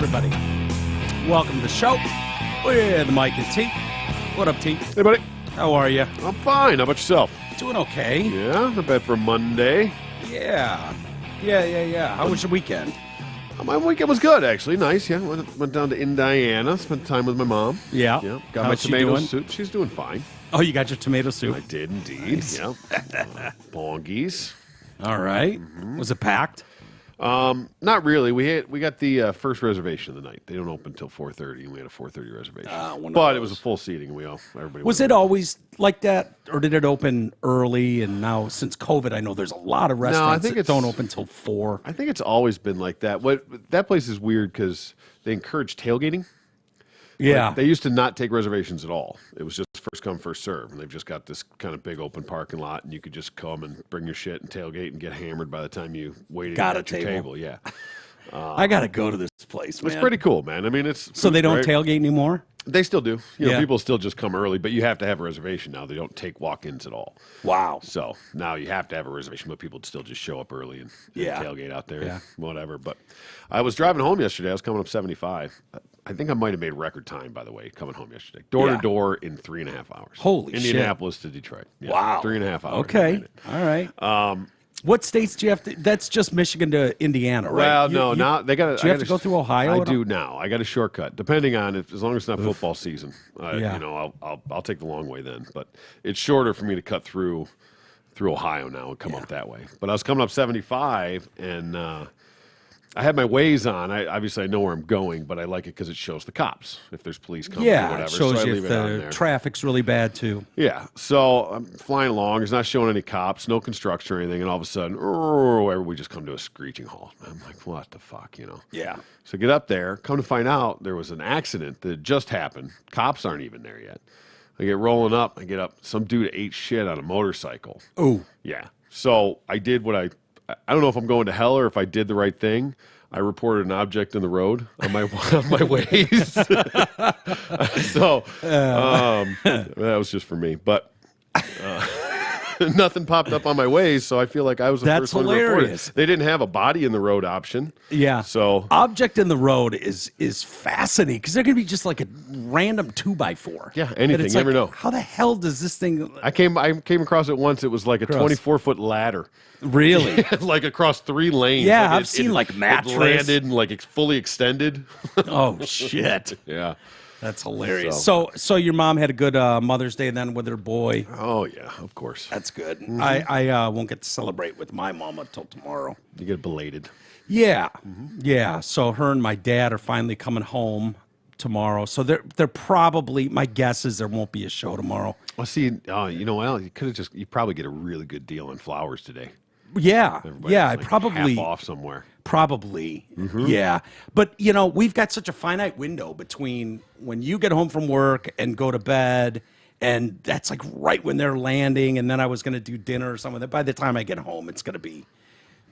everybody. Welcome to the show with Mike and T. What up, T? Hey, buddy. How are you? I'm fine. How about yourself? Doing okay. Yeah, not bad for Monday. Yeah. How was your weekend? My weekend was good, actually. Nice, yeah. Went down to Indiana, spent time with my mom. Yeah. Yeah. Got How's she my tomato doing? soup. She's doing fine. Oh, you got your tomato soup? I did indeed. Nice. Yeah. Bongies. All right. Was it packed? Not really. We got the first reservation of the night. They don't open until 4:30, and we had a 4:30 reservation. But it was a full seating, and everybody Was it always like that, or did it open early? And now, since COVID, I know there's a lot of restaurants that don't open until 4. I think it's always been like that. That place is weird because they encourage tailgating. Yeah. Like, they used to not take reservations at all. It was just first come, first serve. And they've just got this kind of big open parking lot, and you could just come and bring your shit and tailgate and get hammered by the time you waited at your table. Yeah. I got to go to this place, man. It's pretty cool, man. I mean, it's So they don't great. tailgate anymore? They still do. You know, Yeah. people still just come early, but you have to have a reservation now. They don't take walk-ins at all. Wow. So now you have to have a reservation, but people still just show up early and tailgate out there, whatever. But I was driving home yesterday. I was coming up 75. I think I might have made record time, by the way, coming home yesterday. Door to door in 3.5 hours. Holy shit. Indianapolis to Detroit. Yeah, Wow. 3.5 hours. Okay. All right. What states do you have to? That's just Michigan to Indiana, right? Well, no, now they got. Do you have to go through Ohio? I do now. I got a shortcut, depending on as long as it's not football season. Yeah. You know, I'll take the long way then. But it's shorter for me to cut through Ohio now and come up that way. But I was coming up 75, and I had my Waze on. Obviously I know where I'm going, but I like it because it shows the cops if there's police coming or whatever. It shows so I you leave if it on the there. traffic's really bad too. Yeah, so I'm flying along. It's not showing any cops, no construction or anything, and all of a sudden, we just come to a screeching halt. I'm like, what the fuck, you know? Yeah. So get up there. Come to find out, there was an accident that just happened. Cops aren't even there yet. I get rolling up. I get up. Some dude ate shit on a motorcycle. Oh. Yeah. So I did what I don't know if I'm going to hell or if I did the right thing. I reported an object in the road on my Waze. So that was just for me. But nothing popped up on my Waze, so I feel like I was the first one to report hilarious. it. They didn't have a body in the road option. Yeah. So object in the road is fascinating because they're going to be just like a random 2x4. Yeah, anything. And it's You never know. How the hell does this thing? I came across it once. It was like a 24-foot ladder. Really? Like across 3 lanes. Yeah, Like I've seen like mattress. It landed and like it's fully extended. Oh shit. Yeah. That's hilarious. So your mom had a good Mother's Day then with her boy. Oh yeah, of course. That's good. I won't get to celebrate with my mama till tomorrow. You get belated. Yeah, yeah. So her and my dad are finally coming home tomorrow. So they're probably. My guess is there won't be a show tomorrow. Well, see, you know, well, you probably get a really good deal on flowers today. Yeah, Everybody's yeah. I like probably half off somewhere. Probably, yeah. But you know, we've got such a finite window between when you get home from work and go to bed. And that's like right when they're landing, and then I was going to do dinner or something. By the time I get home, it's going to be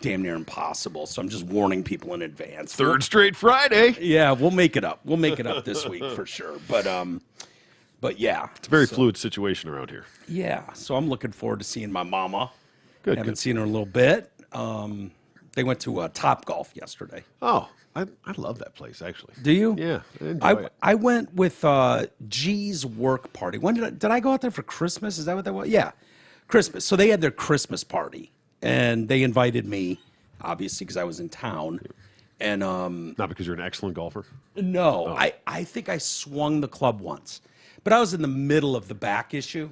damn near impossible. So I'm just warning people in advance. Third straight Friday. Yeah, we'll make it up. We'll make it up this week for sure. But yeah, It's a very fluid situation around here. yeah. So I'm looking forward to seeing my mama. Good. Haven't seen her in a little bit. They went to Top Golf yesterday. Oh, I love that place actually. Do you? Yeah, I enjoy it. I went with G's work party. When did I go out there for Christmas? Is that what that was? Yeah, Christmas. So they had their Christmas party, and they invited me, obviously, because I was in town. And Not because you're an excellent golfer. no, I think I swung the club once, but I was in the middle of the back issue.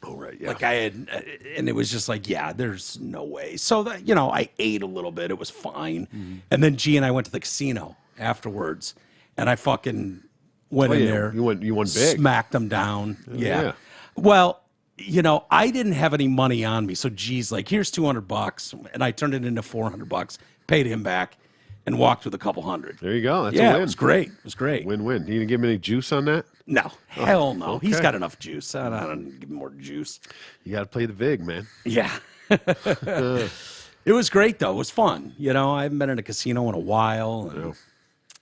Oh right, yeah. Like I had, and it was just like, yeah, there's no way. So that, you know, I ate a little bit. It was fine. And then G and I went to the casino afterwards, and I fucking went in there. You won big. Smacked them down. Yeah. yeah. Well, you know, I didn't have any money on me, so G's like, here's $200, and I turned it into $400, paid him back, and walked with a couple hundred. There you go. That's a Yeah, win. it was great. It was great. Win-win. You didn't give me any juice on that? No, hell no. okay. He's got enough juice. I don't give him more juice. You got to play the vig, man. Yeah. It was great, though. It was fun. You know, I haven't been in a casino in a while. And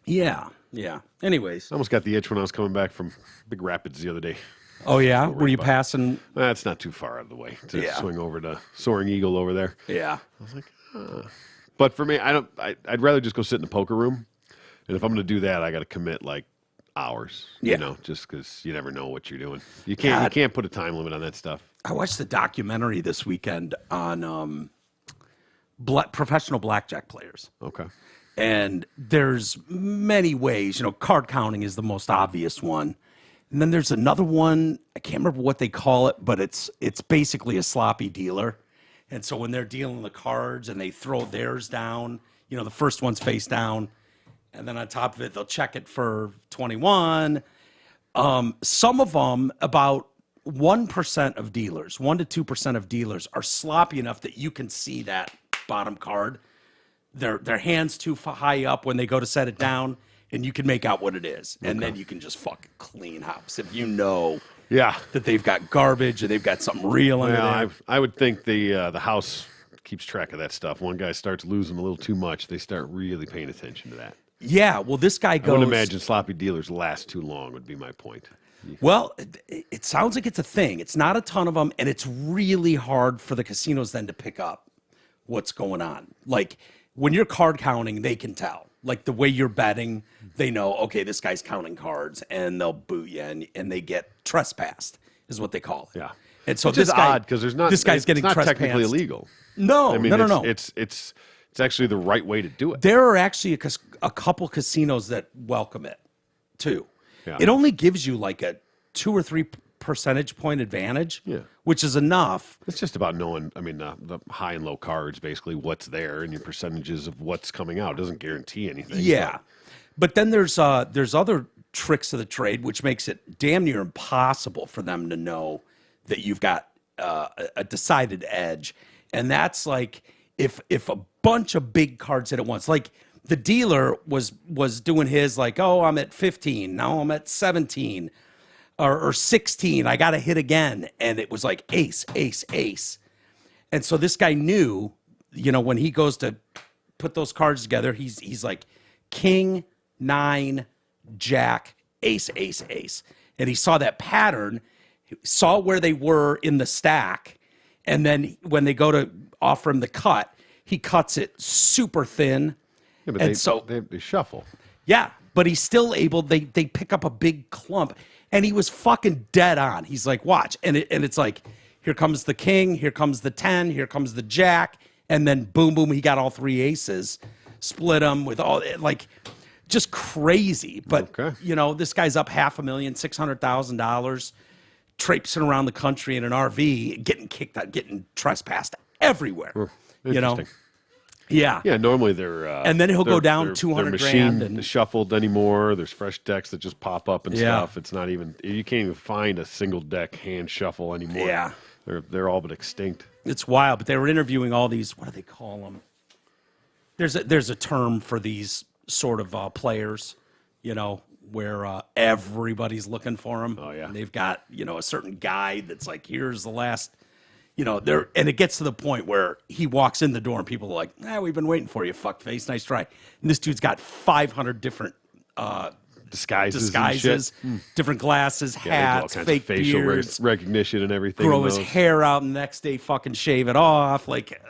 yeah. Anyways. I almost got the itch when I was coming back from Big Rapids the other day. Oh, yeah? Were you passing? That's not too far out of the way to Yeah. swing over to Soaring Eagle over there. Yeah. I was like, But for me, I'd rather just go sit in the poker room And if I'm going to do that, I got to commit like hours. Yeah. You know, just because you never know what you're doing. You can't put a time limit on that stuff. I watched the documentary this weekend on professional blackjack players. Okay. And there's many ways, card counting is the most obvious one. And then there's another one, I can't remember what they call it, but it's basically a sloppy dealer. And so when they're dealing the cards and they throw theirs down, the first one's face down, and then on top of it, they'll check it for 21. Some of them, about 1% of dealers, 1 to 2% of dealers are sloppy enough that you can see that bottom card. Their hands too high up when they go to set it down, and you can make out what it is. And then you can just fucking clean house if you know that they've got garbage or they've got something real in there. I would think the house keeps track of that stuff. One guy starts losing a little too much, they start really paying attention to that. Yeah, well, this guy goes... I wouldn't imagine sloppy dealers last too long would be my point. Well, it sounds like it's a thing. It's not a ton of them, and it's really hard for the casinos then to pick up what's going on. Like, when you're card counting, they can tell. Like, the way you're betting, they know, okay, this guy's counting cards, and they'll boot you, and they get trespassed, is what they call it. Yeah. And so Which this is guy, odd, because this guy's getting not trespassed. technically illegal. No, I mean, no. It's actually the right way to do it. There are actually a couple casinos that welcome it, too. Yeah. It only gives you like a 2 or 3 percentage point advantage, which is enough. It's just about knowing, the high and low cards, basically what's there and your percentages of what's coming out. It doesn't guarantee anything. Yeah. But then there's other tricks of the trade, which makes it damn near impossible for them to know that you've got a decided edge. And that's like if a bunch of big cards hit at once, like the dealer was doing his like, oh, I'm at 15. Now I'm at 17 or 16. I got to hit again. And it was like ace, ace, ace. And so this guy knew, when he goes to put those cards together, he's like king, 9, jack, ace, ace, ace. And he saw that pattern, saw where they were in the stack. And then when they go to offer him the cut, he cuts it super thin. Yeah, but they shuffle. Yeah, but he's still able, they pick up a big clump. And he was fucking dead on. He's like, watch. And it's like, here comes the king, here comes the 10, here comes the jack. And then boom, boom, he got all 3 aces. Split them with all, like, just crazy. But, this guy's up $500,000, $600,000, traipsing around the country in an RV, getting kicked out, getting trespassed everywhere. Interesting. Yeah. Yeah, normally they're... and then he'll go down 200 grand. And shuffled anymore. There's fresh decks that just pop up and stuff. It's not even... You can't even find a single deck hand shuffle anymore. Yeah. They're all but extinct. It's wild, but they were interviewing all these... What do they call them? There's a term for these sort of players, where everybody's looking for them. Oh, yeah. And they've got, a certain guide that's like, here's the last... and it gets to the point where he walks in the door and people are like, we've been waiting for you, fuckface, nice try. And this dude's got 500 different disguises, different glasses, hats, fake facial beards, recognition and everything. Grow his hair out and the next day fucking shave it off. Like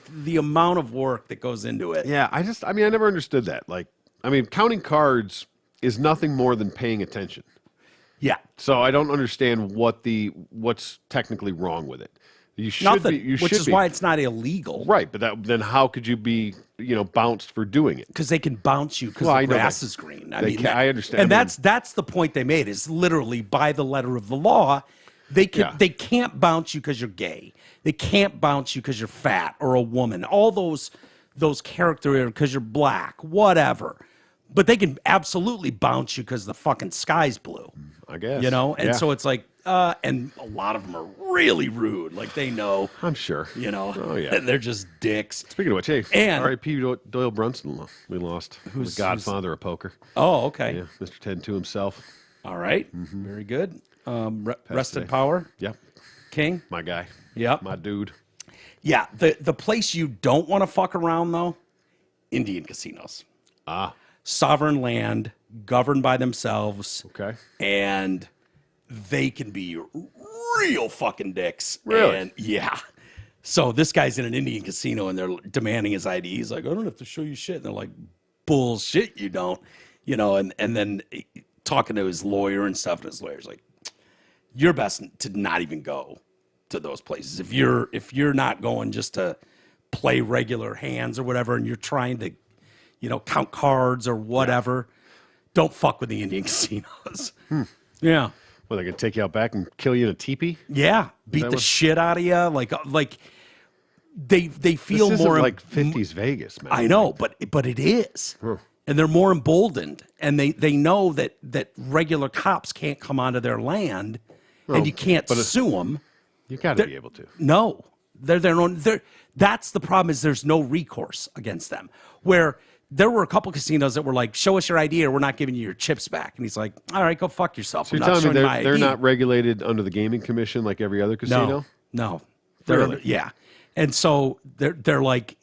the amount of work that goes into it. Yeah, I never understood that. Counting cards is nothing more than paying attention. Yeah. So I don't understand what's technically wrong with it. You should Nothing, be, which is why it's not illegal. Right, but then how could you be, bounced for doing it? Because they can bounce you because the grass is green. I understand. And that's the point they made, is literally by the letter of the law, they can't bounce you because you're gay. They can't bounce you because you're fat or a woman. All those character, because you're black, whatever. But they can absolutely bounce you because the fucking sky's blue. I guess. And so it's like, and a lot of them are really rude. Like, they know. I'm sure. Oh, yeah. And they're just dicks. Speaking of which, hey, and R.I.P. Doyle Brunson, we lost. The godfather of poker. Oh, okay. Yeah, Mr. 10-2 himself. All right. Very good. Rest in power. Yep. King. My guy. Yep. My dude. Yeah. The place you don't want to fuck around, though, Indian casinos. Sovereign land, governed by themselves. Okay. And they can be real fucking dicks. Really? And yeah. So this guy's in an Indian casino and they're demanding his ID. He's like, I don't have to show you shit. And they're like, bullshit you don't, and then talking to his lawyer and stuff, and his lawyer's like, you're best to not even go to those places. If you're not going just to play regular hands or whatever, and you're trying to, count cards or whatever, don't fuck with the Indian casinos. Yeah. Well, they can take you out back and kill you in a teepee? Yeah. Beat the shit out of you. Like they feel this isn't more like 50s Vegas, man. I know, but it is. And they're more emboldened, and they know that regular cops can't come onto their land, and you can't sue them. You got to be able to. No, they're their own. That's the problem, is there's no recourse against them. Where there were a couple casinos that were like, show us your ID or we're not giving you your chips back. And he's like, all right, go fuck yourself. So you're telling me they're not regulated under the gaming commission like every other casino? No. Really? Yeah. And so they're like,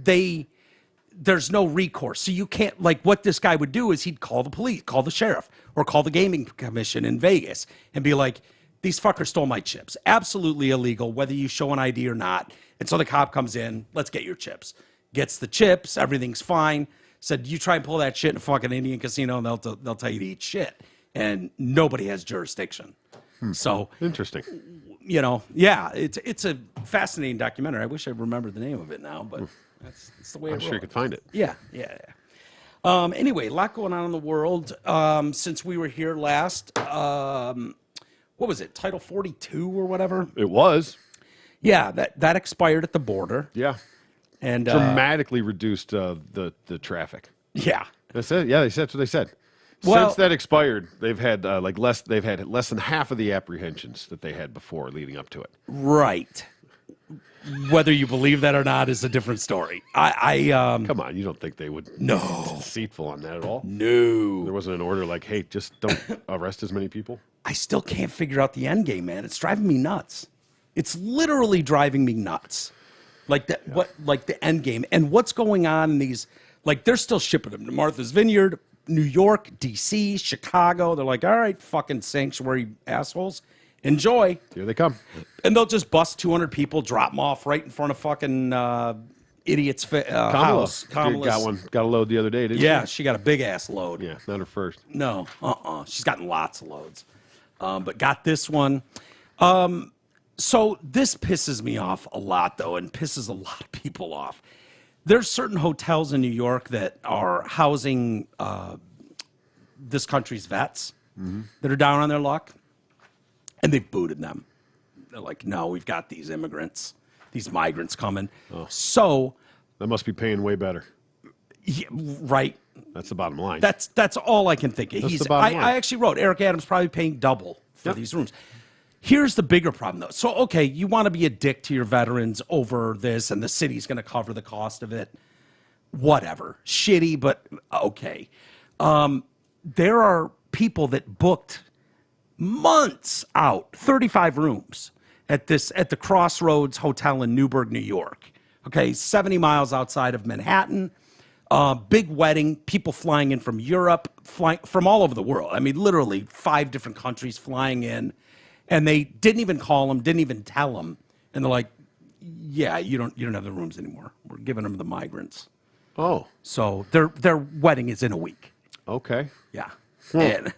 there's no recourse. So you can't, like, what this guy would do is he'd call the police, call the sheriff, or call the gaming commission in Vegas and be like, these fuckers stole my chips. Absolutely illegal, whether you show an ID or not. And so the cop comes in, let's get your chips. Gets the chips, everything's fine. Said, you try and pull that shit in a fucking Indian casino, and they'll tell you to eat shit. And nobody has jurisdiction. So interesting. Yeah, it's a fascinating documentary. I wish I remembered the name of it now, but that's the way I'm sure you could find it. Yeah. Anyway, a lot going on in the world. Since we were here last, what was it, Title 42 or whatever? It was. Yeah, that expired at the border. Yeah. And dramatically reduced the traffic. Yeah. That's it. Yeah, that's what they said. Well, since that expired, they've had less than half of the apprehensions that they had before leading up to it. Right. Whether you believe that or not is a different story. Come on, you don't think they would No. be deceitful on that at all? No. There wasn't an order like, hey, just don't arrest as many people? I still can't figure out the end game, man. It's driving me nuts. It's literally driving me nuts. Like the end game. And what's going on in these, like, they're still shipping them to Martha's Vineyard, New York, DC, Chicago. They're like, all right, fucking sanctuary assholes, enjoy. Here they come. And they'll just bust 200 people, drop them off right in front of fucking idiot's house. Kamala got a load the other day, didn't she? Yeah, she got a big ass load. Yeah, not her first. No, she's gotten lots of loads, but got this one. So this pisses me off a lot, though, and pisses a lot of people off. There's certain hotels in New York that are housing this country's vets that are down on their luck, and they've booted them. They're like, no, we've got these these migrants coming. Oh. So that must be paying way better. Yeah, right. That's the bottom line. That's all I can think of. That's the bottom line. I actually wrote Eric Adams probably paying double for these rooms. Here's the bigger problem, though. So, okay, you want to be a dick to your veterans over this, and the city's going to cover the cost of it. Whatever. Shitty, but okay. There are people that booked months out, 35 rooms at the Crossroads Hotel in Newburgh, New York. Okay, 70 miles outside of Manhattan. Big wedding, people flying in from Europe, flying from all over the world. I mean, literally 5 different countries flying in. And they didn't even call them, didn't even tell them. And they're like, yeah, you don't have the rooms anymore. We're giving them the migrants. Oh. So their wedding is in a week. Okay. Yeah. And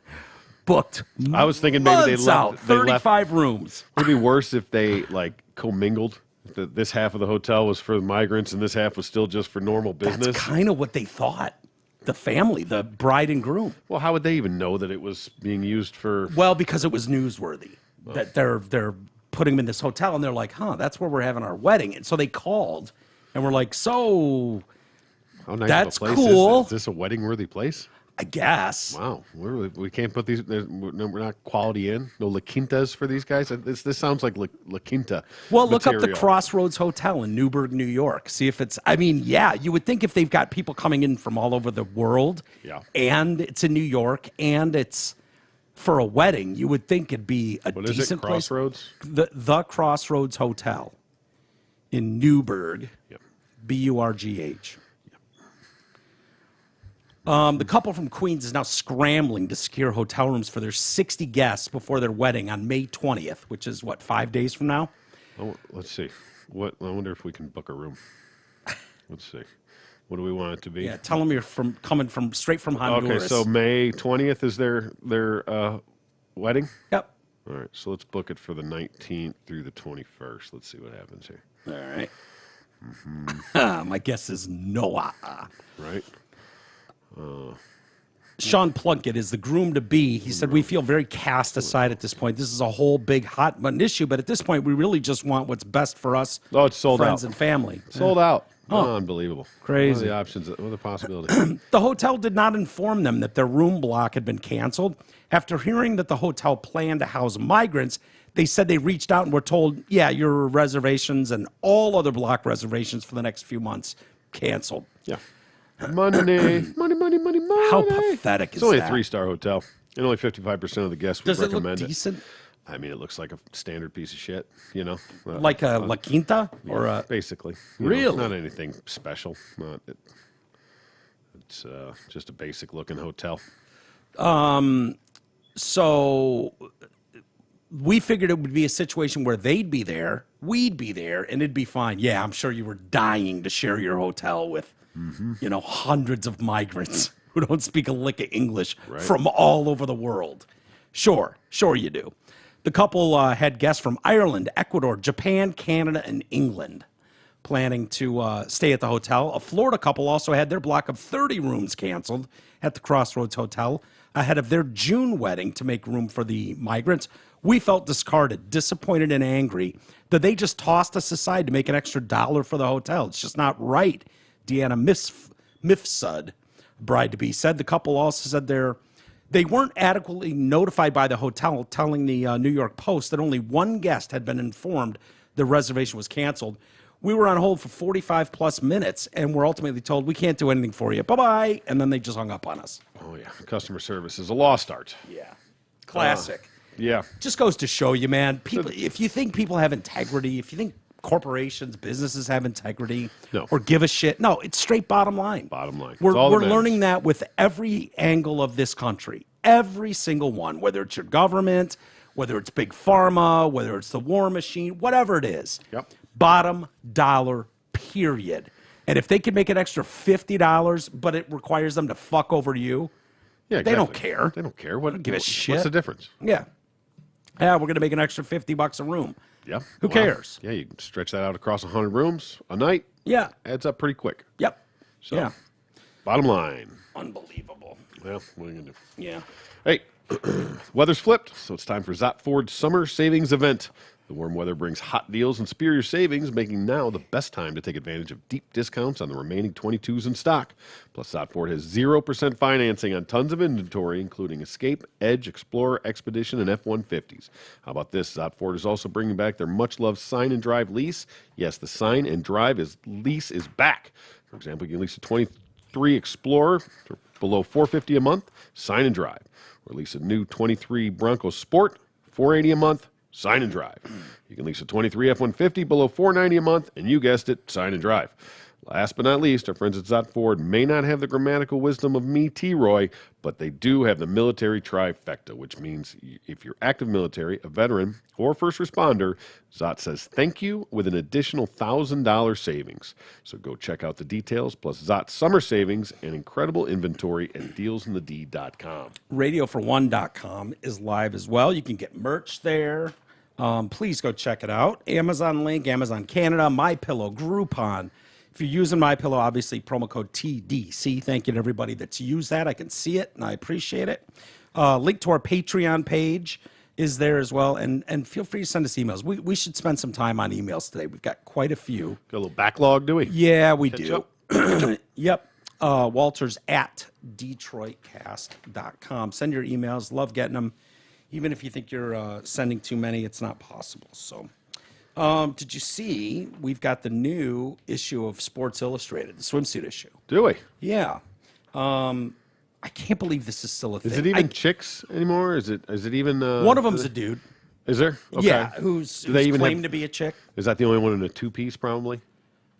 booked. I was thinking maybe they left out, 35 rooms. Would it be worse if they like commingled? This half of the hotel was for migrants and this half was still just for normal business? That's kind of what they thought. The family, the bride and groom. Well, how would they even know that it was being used for? Well, because it was newsworthy. That they're putting them in this hotel, and they're like, huh, that's where we're having our wedding. And so they called, and we're like, so how nice that's of a place cool. Is this a wedding-worthy place? I guess. Wow, we can't put these. We're not quality in. No La Quintas for these guys. This sounds like La Quinta. Well, look material. up the Crossroads Hotel in Newburgh, New York. See if it's. I mean, yeah, you would think if they've got people coming in from all over the world, and it's in New York, and it's for a wedding, you would think it'd be a decent place. Crossroads? The Crossroads Hotel in Newburgh, Burgh. The couple from Queens is now scrambling to secure hotel rooms for their 60 guests before their wedding on May 20th, which is, 5 days from now? Oh, let's see. I wonder if we can book a room. Let's see. What do we want it to be? Yeah, tell them you're coming from straight from Honduras. Okay, so May 20th is their wedding? Yep. All right, so let's book it for the 19th through the 21st. Let's see what happens here. All right. My guess is Noah. Right? Sean Plunkett is the groom-to-be. He said, we feel very cast aside at this point. This is a whole big hot-button issue, but at this point, we really just want what's best for us, it's sold friends out. and family. Sold out. Oh, unbelievable. Crazy. What are the options? What are the possibilities? The hotel did not inform them that their room block had been canceled. After hearing that the hotel planned to house migrants, they said they reached out and were told, yeah, your reservations and all other block reservations for the next few months canceled. Yeah. Money. How pathetic is It's only that? a 3-star hotel, and only 55% of the guests would Does it recommend look decent? I mean, it looks like a standard piece of shit, you know? Like a La Quinta? Or a... Basically. You Really? know, not anything special. It's just a basic-looking hotel. So we figured it would be a situation where they'd be there, we'd be there, and it'd be fine. Yeah, I'm sure you were dying to share your hotel with, hundreds of migrants who don't speak a lick of English from all over the world. Sure you do. The couple had guests from Ireland, Ecuador, Japan, Canada, and England planning to stay at the hotel. A Florida couple also had their block of 30 rooms canceled at the Crossroads Hotel ahead of their June wedding to make room for the migrants. We felt discarded, disappointed, and angry that they just tossed us aside to make an extra $1 for the hotel. It's just not right, Deanna Mifsud, bride-to-be, said. The couple also said they weren't adequately notified by the hotel, telling the New York Post that only one guest had been informed the reservation was canceled. We were on hold for 45 plus minutes and were ultimately told, we can't do anything for you. Bye-bye. And then they just hung up on us. Oh, yeah. Customer service is a lost art. Yeah. Classic. Yeah. Just goes to show you, man, people, if you think people have integrity, if you think corporations, businesses have integrity or give a shit, no, it's straight bottom line. Bottom line. We're learning that with every angle of this country, every single one, whether it's your government, whether it's big pharma, whether it's the war machine, whatever it is. Yep. Bottom dollar, period. And if they can make an extra $50, but it requires them to fuck over to you, Yeah, they don't care. They don't care. What, don't give a shit. What's the difference? Yeah. Yeah, we're going to make an extra $50 a room. Yeah. Who cares? Yeah, you can stretch that out across 100 rooms a night. Yeah. Adds up pretty quick. Yep. So, yeah. Bottom line. Unbelievable. Well, what are you going to do? Yeah. Hey, weather's flipped, so it's time for Zott Ford's Summer Savings Event. The warm weather brings hot deals and superior savings, making now the best time to take advantage of deep discounts on the remaining 22s in stock. Plus, Zott Ford has 0% financing on tons of inventory, including Escape, Edge, Explorer, Expedition, and F-150s. How about this? Zott Ford is also bringing back their much-loved Sign and Drive lease. Yes, the Sign and Drive lease is back. For example, you can lease a 23 Explorer for below $450 a month, Sign and Drive. Or lease a new 23 Bronco Sport, $480 a month, Sign and Drive. You can lease a 23 F-150 below $490 a month, and you guessed it, Sign and Drive. Last but not least, our friends at Zott Ford may not have the grammatical wisdom of me, T-Roy, but they do have the military trifecta, which means if you're active military, a veteran, or first responder, Zott says thank you with an additional $1,000 savings. So go check out the details, plus Zott's summer savings and incredible inventory at dealsinthed.com. RadioFor1.com is live as well. You can get merch there. Please go check it out. Amazon link, Amazon Canada, MyPillow, Groupon. If you're using MyPillow, obviously promo code TDC. Thank you to everybody that's used that. I can see it and I appreciate it. Link to our Patreon page is there as well. And feel free to send us emails. We should spend some time on emails today. We've got quite a few. Got a little backlog, do we? Yeah, we do. Yep. Walters at DetroitCast.com. Send your emails. Love getting them. Even if you think you're sending too many, it's not possible. So, did you see we've got the new issue of Sports Illustrated, the swimsuit issue? Do we? Yeah. I can't believe this is still a thing. Is it even chicks anymore? Is it even... one of them's a dude. Is there? Okay. Yeah, who's claimed to be a chick. Is that the only one in a two-piece, probably?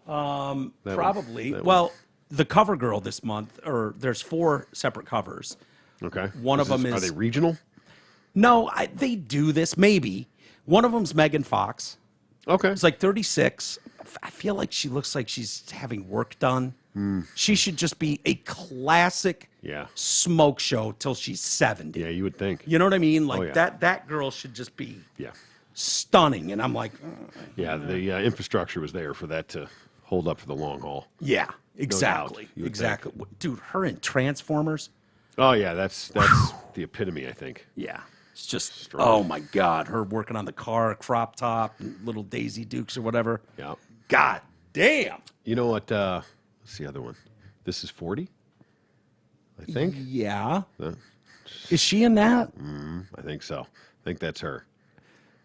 Probably. Well, the cover girl this month, or there's 4 separate covers. Okay. One of them is... Are they regional? No, they do this, maybe. One of them's Megan Fox. Okay. It's like 36. I feel like she looks like she's having work done. She should just be a classic Yeah. smoke show till she's 70. Yeah, you would think. You know what I mean? Like yeah. that girl should just be Yeah. stunning. And I'm like, Yeah, the infrastructure was there for that to hold up for the long haul. yeah, exactly. you would Exactly. Dude, her in Transformers. Oh, yeah, that's the epitome, I think. Yeah. It's just, Strong. oh my God. Her working on the car, crop top, and little Daisy Dukes or whatever. Yeah. God damn. You know what? What's the other one? This is 40, I think. Yeah. Uh, Is she in that? I think so. I think that's her.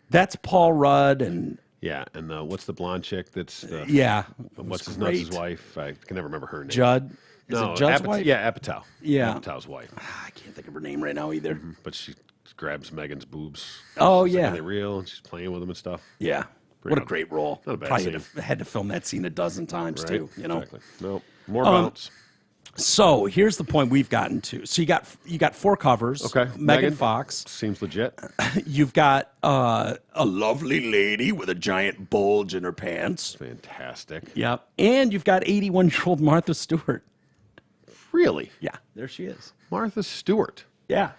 That's Paul Rudd and Yeah, and what's the blonde chick that's the, yeah. what's his great. nuts' wife? I can never remember her name. Judd. Is No, it Judd's wife? Yeah, Apatow. Yeah. Apatow's wife. I can't think of her name right now either. But she grabs Megan's boobs. Oh, She's like, yeah. are they real? And she's playing with them and stuff. Yeah. Pretty What a good. great role. Not a bad Probably scene. had to film that scene a dozen times Right? too, you know. Exactly. No, more bounce. So here's the point we've gotten to. So you got 4 covers. Okay. Megan Fox. Seems legit. You've got a lovely lady with a giant bulge in her pants. Fantastic. Yep. And you've got 81-year-old Martha Stewart. Really? Yeah, there she is. Martha Stewart. Yeah.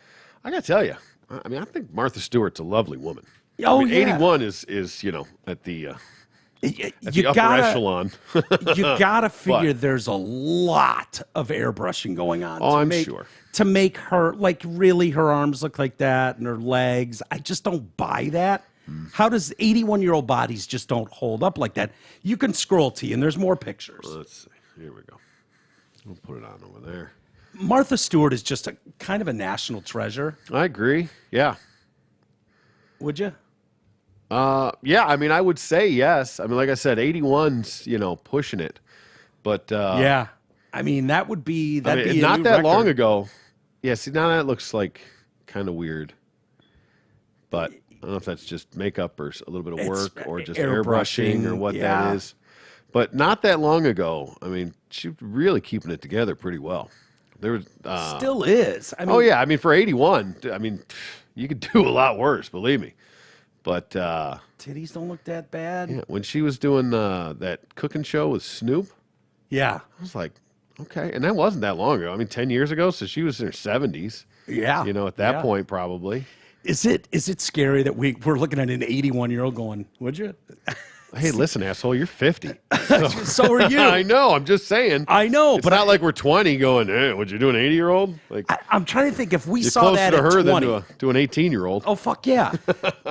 I got to tell you, I mean, I think Martha Stewart's a lovely woman. Oh, I mean, yeah. 81 is at the You upper gotta, echelon. you gotta figure there's a lot of airbrushing going on. Oh, to I'm make, sure. To make her, like, really her arms look like that and her legs. I just don't buy that. How does 81-year-old bodies just don't hold up like that? You can scroll to and there's more pictures. Let's see. Here we go. We'll put it on over there. Martha Stewart is just a kind of a national treasure. I agree. Yeah. Would you? Yeah, I mean, I would say yes. I mean, like I said, 81's, pushing it. But Yeah. I mean, that would be I mean, that'd be a not new that long record. ago. Yeah, see, now that looks like kind of weird. But I don't know if that's just makeup or a little bit of It's work or just airbrushing, airbrushing or what yeah. that is. But not that long ago, I mean, she was really keeping it together pretty well. There was Still is. I mean, oh yeah, I mean for 81, I mean you could do a lot worse, believe me. But titties don't look that bad. yeah, when she was doing that cooking show with Snoop, Yeah. I was like, okay, and that wasn't that long ago. I mean, 10 years ago, so she was in her 70s. Yeah. At that Yeah. point, probably. Is it scary that we're looking at an 81-year-old going, would you? Hey, listen, asshole, you're 50. So are you. I know. I'm just saying. I know, It's but not like we're 20 going, hey, would you do an 80-year-old? Like I'm trying to think if we you're saw closer that to at her 20. than to an 18-year-old. Oh, fuck yeah.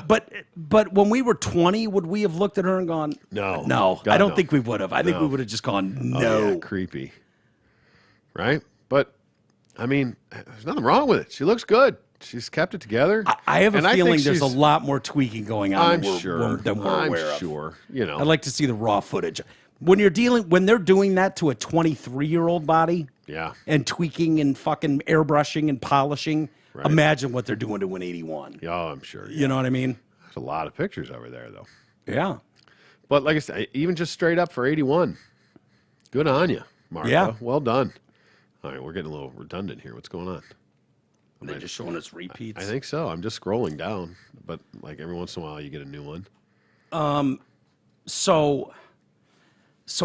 but when we were 20, would we have looked at her and gone, No. No. God, I don't no. think we would have. I think No. we would have just gone, Oh, no. yeah, creepy. Right? But, I mean, there's nothing wrong with it. She looks good. She's kept it together. I have a And I feeling think there's a she's- lot more tweaking going on I'm than we're, sure. than we're I'm aware of. sure. I'd like to see the raw footage. When they're doing that to a 23-year-old body Yeah. and tweaking and fucking airbrushing and polishing, Right. imagine what they're doing to an 81. Yeah, I'm sure. You know what I mean? There's a lot of pictures over there, though. Yeah. But like I said, even just straight up for 81, good on you, Martha. Yeah. Well done. All right, we're getting a little redundant here. What's going on? They're just showing us repeats. I think so. I'm just scrolling down, but like every once in a while you get a new one. So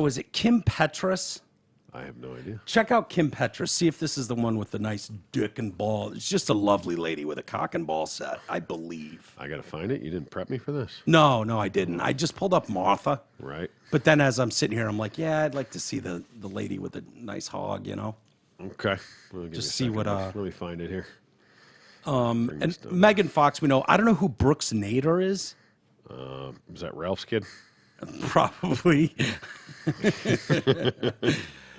is it Kim Petras? I have no idea. Check out Kim Petras. See if this is the one with the nice dick and ball. It's just a lovely lady with a cock and ball set, I believe. I got to find it. You didn't prep me for this. No, I didn't. I just pulled up Martha. Right. But then as I'm sitting here, I'm like, yeah, I'd like to see the lady with the nice hog, Okay. Well, give me a Just see second. what, Let me find it here. And Megan Fox, we know. I don't know who Brooks Nader is. Is that Ralph's kid? Probably.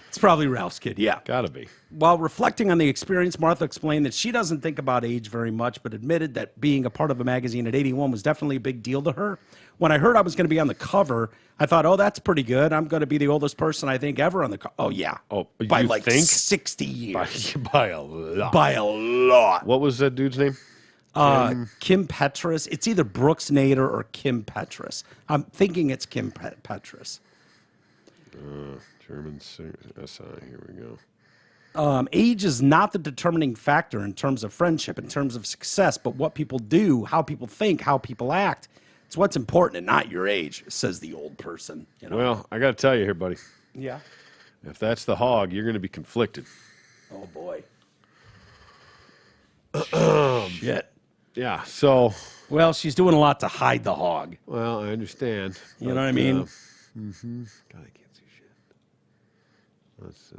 It's probably Ralph's kid, yeah. Gotta be. While reflecting on the experience, Martha explained that she doesn't think about age very much, but admitted that being a part of a magazine at 81 was definitely a big deal to her. When I heard I was going to be on the cover, I thought, oh, that's pretty good. I'm going to be the oldest person I think ever on the cover. Oh, yeah. Oh, by you like think? 60 years. By a lot. By a lot. What was that dude's name? Kim Petras. It's either Brooks Nader or Kim Petras. I'm thinking it's Kim Petras. German SI. Here we go. Age is not the determining factor in terms of friendship, in terms of success, but what people do, how people think, how people act. It's what's important and not your age, says the old person. Well, I got to tell you here, buddy. Yeah. If that's the hog, you're going to be conflicted. Oh boy. Shit. Yeah. So. Well, she's doing a lot to hide the hog. Well, I understand. You know what I mean? God, I can't see shit. Let's see.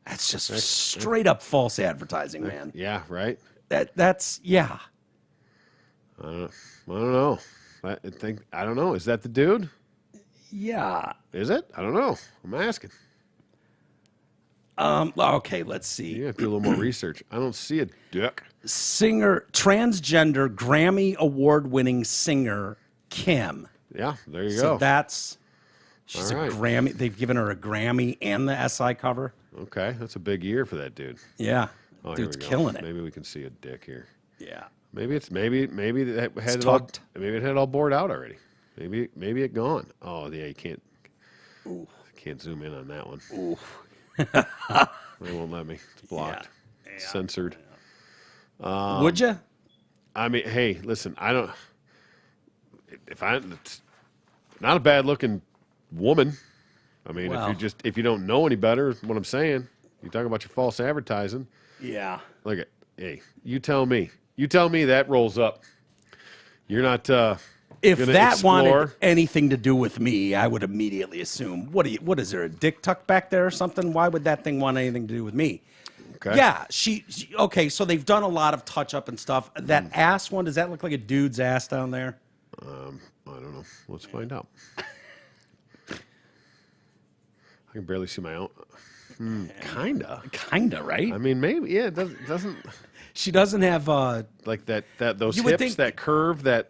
That's just straight up false advertising, man. Yeah. Right. That's yeah. I don't know. I don't know. Is that the dude? Yeah. Is it? I don't know. I'm asking. Okay, let's see. You have to do a little more research. I don't see a dick. Singer, transgender, Grammy award-winning singer Kim. Yeah, there you So go. she's All right. a Grammy. They've given her a Grammy and the SI cover. Okay, that's a big year for that dude. Yeah, Oh, here dude's we go. killing it. Maybe we can see a dick here. Yeah. Maybe it had it all. tucked. Maybe it had all bored out already. Maybe it gone. Oh yeah, you can't. Can't zoom in on that one. Ooh. They won't let me. It's blocked. Yeah. Censored. Would you? I mean, hey, listen. I don't. It's not a bad looking woman. I mean, Well. if you don't know any better, is what I'm saying. You talk about your false advertising. Yeah. Look at, hey, you tell me that rolls up. You're not. If gonna that explore. wanted anything to do with me, I would immediately assume, what is there, a dick tucked back there or something? Why would that thing want anything to do with me? Okay. Yeah, okay, so they've done a lot of touch up and stuff. That ass one, does that look like a dude's ass down there? I don't know. Let's find out. I can barely see my own. Kinda. Kinda, right? I mean, maybe. Yeah, it doesn't She doesn't have like that. Those You would hips, think- that curve, that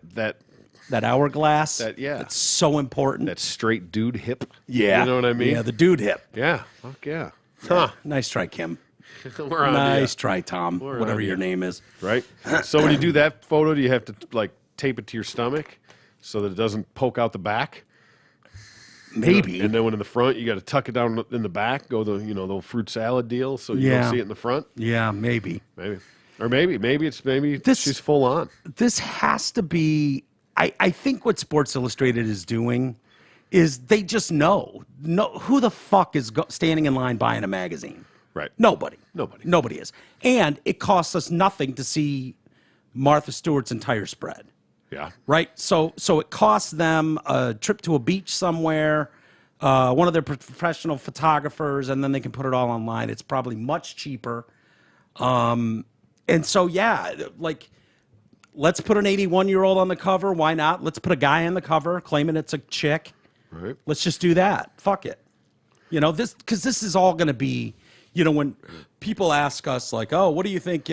hourglass. yeah. That's so important. that straight dude hip. Yeah. You know what I mean? Yeah, the dude hip. Yeah. Fuck yeah. Huh. Nice try, Kim. We're on Nice try, Tom. We're Whatever on your you. name is. Right. So when you do that photo, do you have to like tape it to your stomach so that it doesn't poke out the back? Maybe. And then when in the front, you got to tuck it down in the back. Go the fruit salad deal, so you Yeah. don't see it in the front. Yeah, maybe. Maybe, or maybe This- she's full on. This has to be. I think what Sports Illustrated is doing is they just know who the fuck is standing in line buying a magazine. Right. Nobody. Nobody. Nobody is. And it costs us nothing to see Martha Stewart's entire spread. Yeah. Right? So it costs them a trip to a beach somewhere, one of their professional photographers, and then they can put it all online. It's probably much cheaper. And so, yeah, like, let's put an 81-year-old on the cover. Why not? Let's put a guy on the cover claiming it's a chick. Right. Let's just do that. Fuck it. Because this is all going to be, when people ask us, like, oh, what do you think,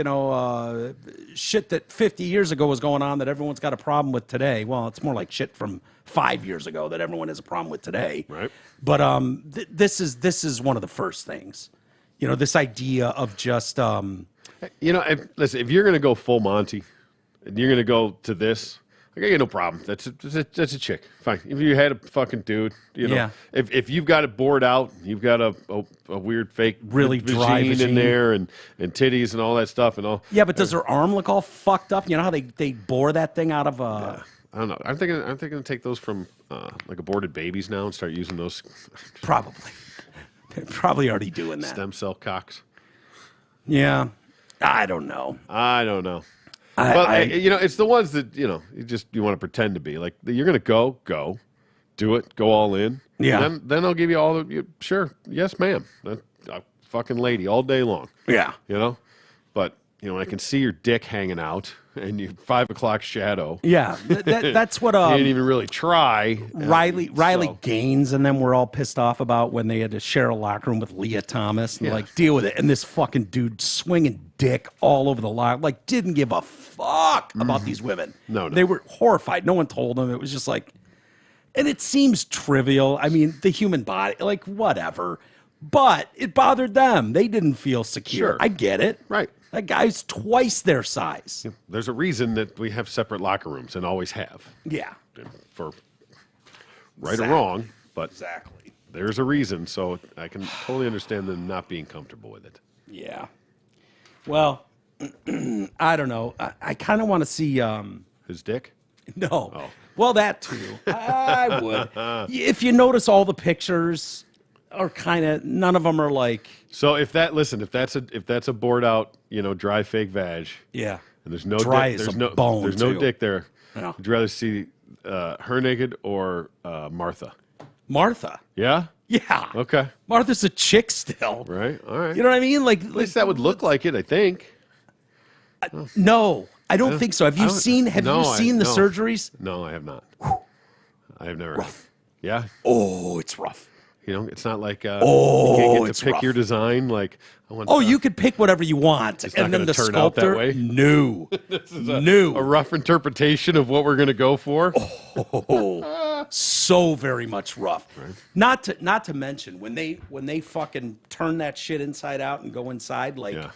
shit that 50 years ago was going on that everyone's got a problem with today? Well, it's more like shit from 5 years ago that everyone has a problem with today. Right. But this is one of the first things. This idea of just Listen, if you're gonna go full Monty, and you're gonna go to this, I got no problem. That's a chick. Fine. If you had a fucking dude, Yeah. If you've got it bored out, you've got a weird fake Really dry vagine vagine. in there and titties and all that stuff and all. Yeah, but does her arm look all fucked up? You know how they bore that thing out of I don't know. I'm thinking to take those from like aborted babies now and start using those Probably. They're probably already doing that. stem cell cocks. Yeah. I don't know. I don't know. I- It's the ones that you want to pretend to be like. You're gonna go, do it, go all in. Yeah. And then I'll give you all the sure, yes, ma'am. A fucking lady all day long. Yeah. But when I can see your dick hanging out and your 5 o'clock shadow. Yeah. That's what You didn't even really try. Riley So- Gaines and them were all pissed off about when they had to share a locker room with Leah Thomas and Yeah. like deal with it. And this fucking dude swinging dick all over the locker, like didn't give a fuck about these women. No. They were horrified. No one told them. It was just like, and it seems trivial. I mean, the human body, like whatever, but it bothered them. They didn't feel secure. Sure. I get it. Right. That guy's twice their size. There's a reason that we have separate locker rooms and always have. Yeah. For right Exactly. or wrong, but Exactly. there's a reason, so I can totally understand them not being comfortable with it. Yeah. Well, I don't know. I kind of want to see. His dick? No. Oh. Well, that too. I would. If you notice all the pictures are kind of, none of them are like, So if that's a bored out, dry fake vag, yeah. and there's no Dry dick, as there's a no bone, there's no too. dick there. Yeah. Would you rather see her naked or Martha? Martha. Yeah. Yeah. Okay. Martha's a chick still. Right. All right. You know what I mean? Like, At least that would look like it, I think. no, I don't think so. Have you I don't- seen the no. surgeries? No, I have not. I have never. Rough. Yeah. Oh, it's rough. It's not like you Oh, can't get it's to pick rough. your design. Like I want. Oh, you could pick whatever you want. not And then gonna the turn out that sculptor, way? no. a rough interpretation of what we're going to go for. Oh, so very much rough. Right. Not to mention when they fucking turn that shit inside out and go inside, like Yeah.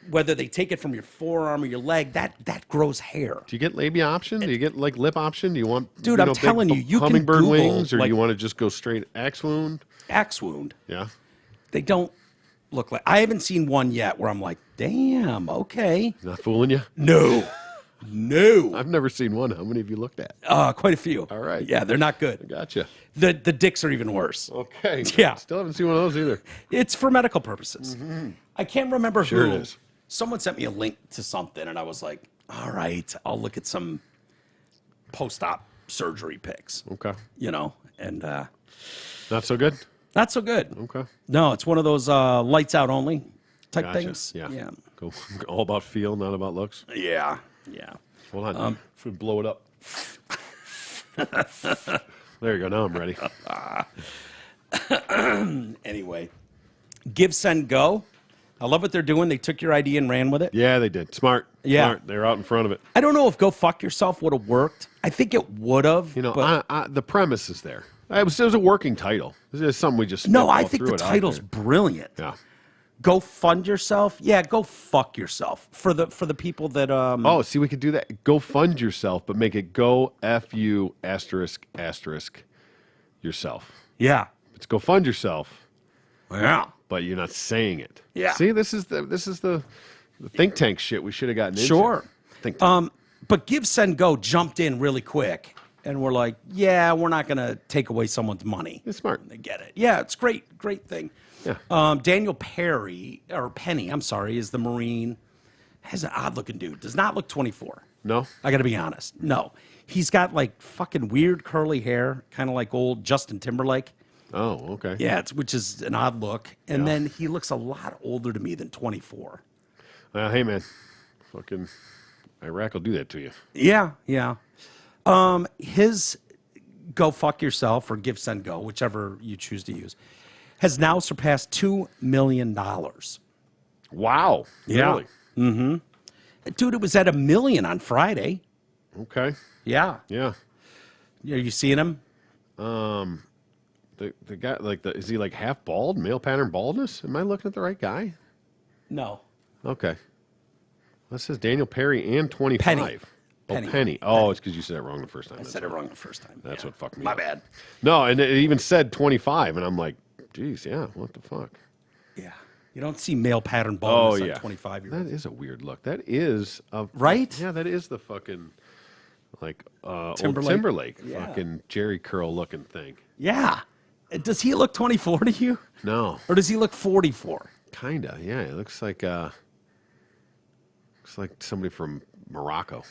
whether they take it from your forearm or your leg, that grows hair. Do you get labia option? Do you get like lip option? Do you want Dude, I'm telling you, you can hummingbird Google, wings, or do like- you want to just go straight axe wound? Axe wound. Yeah. They don't look like. I haven't seen one yet where I'm like, damn, okay. Not fooling you? No. I've never seen one. How many have you looked at? Quite a few. All right. Yeah, they're not good. Gotcha. The dicks are even worse. Okay. Yeah. Still haven't seen one of those either. It's for medical purposes. I can't remember Sure who. it is. Someone sent me a link to something, and I was like, all right, I'll look at some post-op surgery pics, Okay. and Not so good? not so good. Okay. No, it's one of those lights out only type Gotcha. things. Yeah. Yeah. Go all about feel, not about looks. Yeah. Yeah. Hold on. If we blow it up. There you go. Now I'm ready. Anyway, give, send, go. I love what they're doing. They took your ID and ran with it. Yeah, they did. Smart. Yeah. Smart. They're out in front of it. I don't know if go fuck yourself would have worked. I think it would have. But the premise is there. It was a working title. This is something we just no, I spitball think threw the it out title's there. brilliant. Yeah. Go fund yourself. Yeah, go fuck yourself for the people that Oh, see, we could do that. Go fund yourself, but make it go FU asterisk asterisk yourself. Yeah. It's go fund yourself, Yeah. but you're not saying it. Yeah. See, this is the think tank shit we should have gotten into. Sure. Think tank. But give, send, go jumped in really quick. And we're like, yeah, we're not going to take away someone's money. It's smart. They get it. Yeah, it's great thing. Yeah. Daniel Penny, I'm sorry, is the Marine. Has an odd looking dude. Does not look 24. No? I got to be honest. No. He's got like fucking weird curly hair, kind of like old Justin Timberlake. Oh, okay. Yeah, which is an odd look. And Yeah. then he looks a lot older to me than 24. Hey, man. Fucking Iraq will do that to you. Yeah, yeah. His go fuck yourself or give, send, go, whichever you choose to use, has now surpassed $2 million. Wow. Yeah. Really? Dude, it was at $1 million on Friday. Okay. Yeah. Yeah. Are you seeing him? The guy, is he like half bald, male pattern baldness? Am I looking at the right guy? No. Okay. That says Daniel Perry and 25. Penny. Oh, Penny. Penny. Oh, it's because you said it wrong the first time. I said it wrong the first time. That's Yeah. what fucked me My up. bad. No, and it even said 25, and I'm like, geez, yeah, what the fuck? Yeah. You don't see male pattern baldness Oh, yeah. on 25-year-olds. That is a weird look. That is a Right? Yeah, that is the fucking old Timberlake? Timberlake, Yeah. fucking Jerry curl looking thing. Yeah. Does he look 24 to you? No, Or does he look 44? kinda. Yeah, it looks like somebody from Morocco,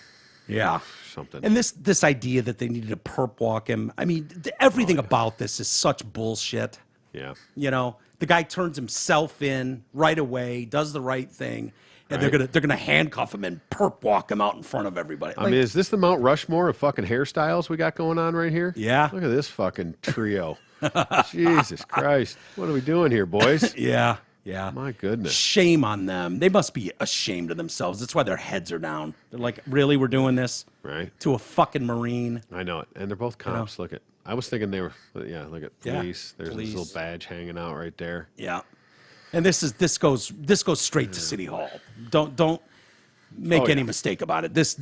Yeah. something. And this idea that they needed to perp walk him, I mean, everything about this is such bullshit. Yeah, You know, the guy turns himself in right away, does the right thing, and Right. they're gonna handcuff him and perp walk him out in front of everybody. I mean, is this the Mount Rushmore of fucking hairstyles we got going on right here? Yeah. Look at this fucking trio. Jesus Christ, what are we doing here, boys? yeah, yeah. My goodness. Shame on them. They must be ashamed of themselves. That's why their heads are down. They're like, really, we're doing this Right. to a fucking Marine? I know it, and they're both cops. Look at. I was thinking they were. Yeah, look at Yeah, police. There's police. this little badge hanging out right there. Yeah. And this goes straight to City Hall. Don't make Oh, any yeah. mistake about it. This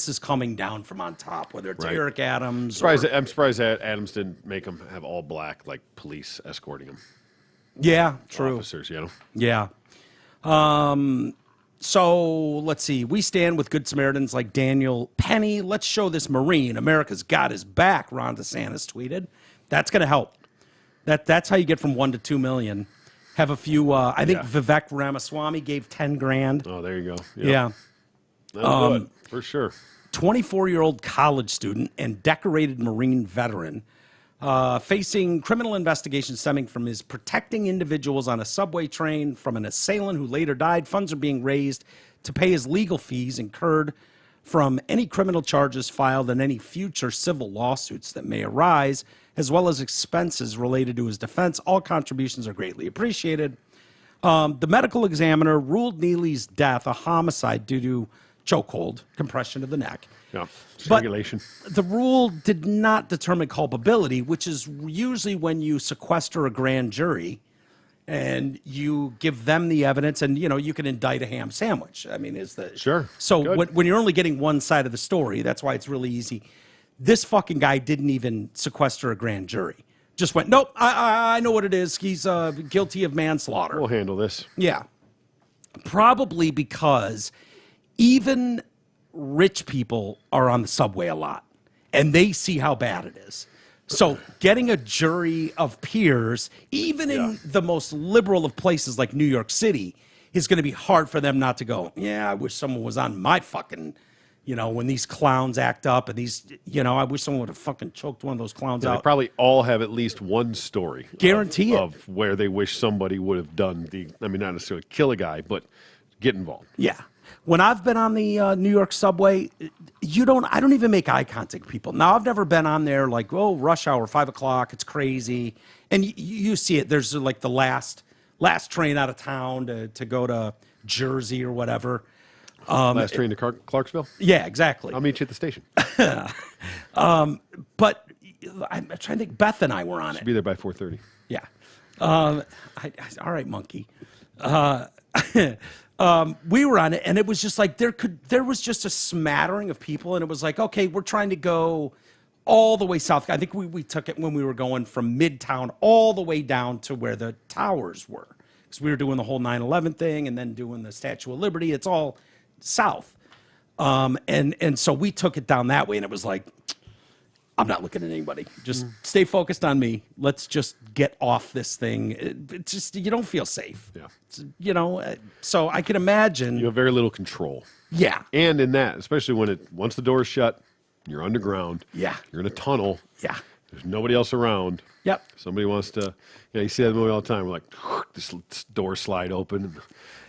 is coming down from on top, whether it's Right. Eric Adams. Or, I'm surprised that Adams didn't make them have all black, like police escorting them. yeah, true. Officers, you know. Yeah. So let's see. We stand with Good Samaritans like Daniel Penny. Let's show this Marine America's got his back, Ron DeSantis tweeted. That's going to help. That's how you get from 1 to 2 million. Have a few. I think Vivek Ramaswamy gave 10 grand. Oh, there you go. Yeah. That'll do it, for sure. 24-year-old college student and decorated Marine veteran facing criminal investigation stemming from his protecting individuals on a subway train from an assailant who later died. Funds are being raised to pay his legal fees incurred from any criminal charges filed and any future civil lawsuits that may arise, as well as expenses related to his defense. All contributions are greatly appreciated. The medical examiner ruled Neely's death a homicide due to chokehold, compression of the neck. Yeah, But strangulation. the rule did not determine culpability, which is usually when you sequester a grand jury and you give them the evidence, and you can indict a ham sandwich. I mean, Sure. So Good. when you're only getting one side of the story, that's why it's really easy. This fucking guy didn't even sequester a grand jury. Just went, nope, I know what it is. He's guilty of manslaughter. We'll handle this. Yeah. Probably because even rich people are on the subway a lot and they see how bad it is. So getting a jury of peers, even in the most liberal of places like New York City, is going to be hard for them not to go, yeah, I wish someone was on my fucking, when these clowns act up and these, I wish someone would have fucking choked one of those clowns They out. probably all have at least one story. Guarantee it. Of where they wish somebody would have done not necessarily kill a guy, but get involved. Yeah. When I've been on the New York subway, I don't even make eye contact with people. Now, I've never been on there like, rush hour, 5 o'clock, it's crazy. And you see it. There's like the last train out of town to go to Jersey or whatever. Last train to Clarksville? Yeah, exactly. I'll meet you at the station. But I'm trying to think. Beth and I were on it. Be there by 4:30. Yeah. All right, monkey. We were on it, and it was just like there was just a smattering of people, and it was like, okay, we're trying to go all the way south. I think we took it when we were going from Midtown all the way down to where the towers were, because we were doing the whole 9/11 thing and then doing the Statue of Liberty. It's all south, and so we took it down that way, and it was like, I'm not looking at anybody. Just stay focused on me. Let's just get off this thing. It just, you don't feel safe. Yeah. So I can imagine. You have very little control. Yeah. And in that, especially once the door's shut, you're underground. Yeah. You're in a tunnel. Yeah. There's nobody else around. Yep. Somebody wants to, you see that movie all the time. We're like, this door slide open, and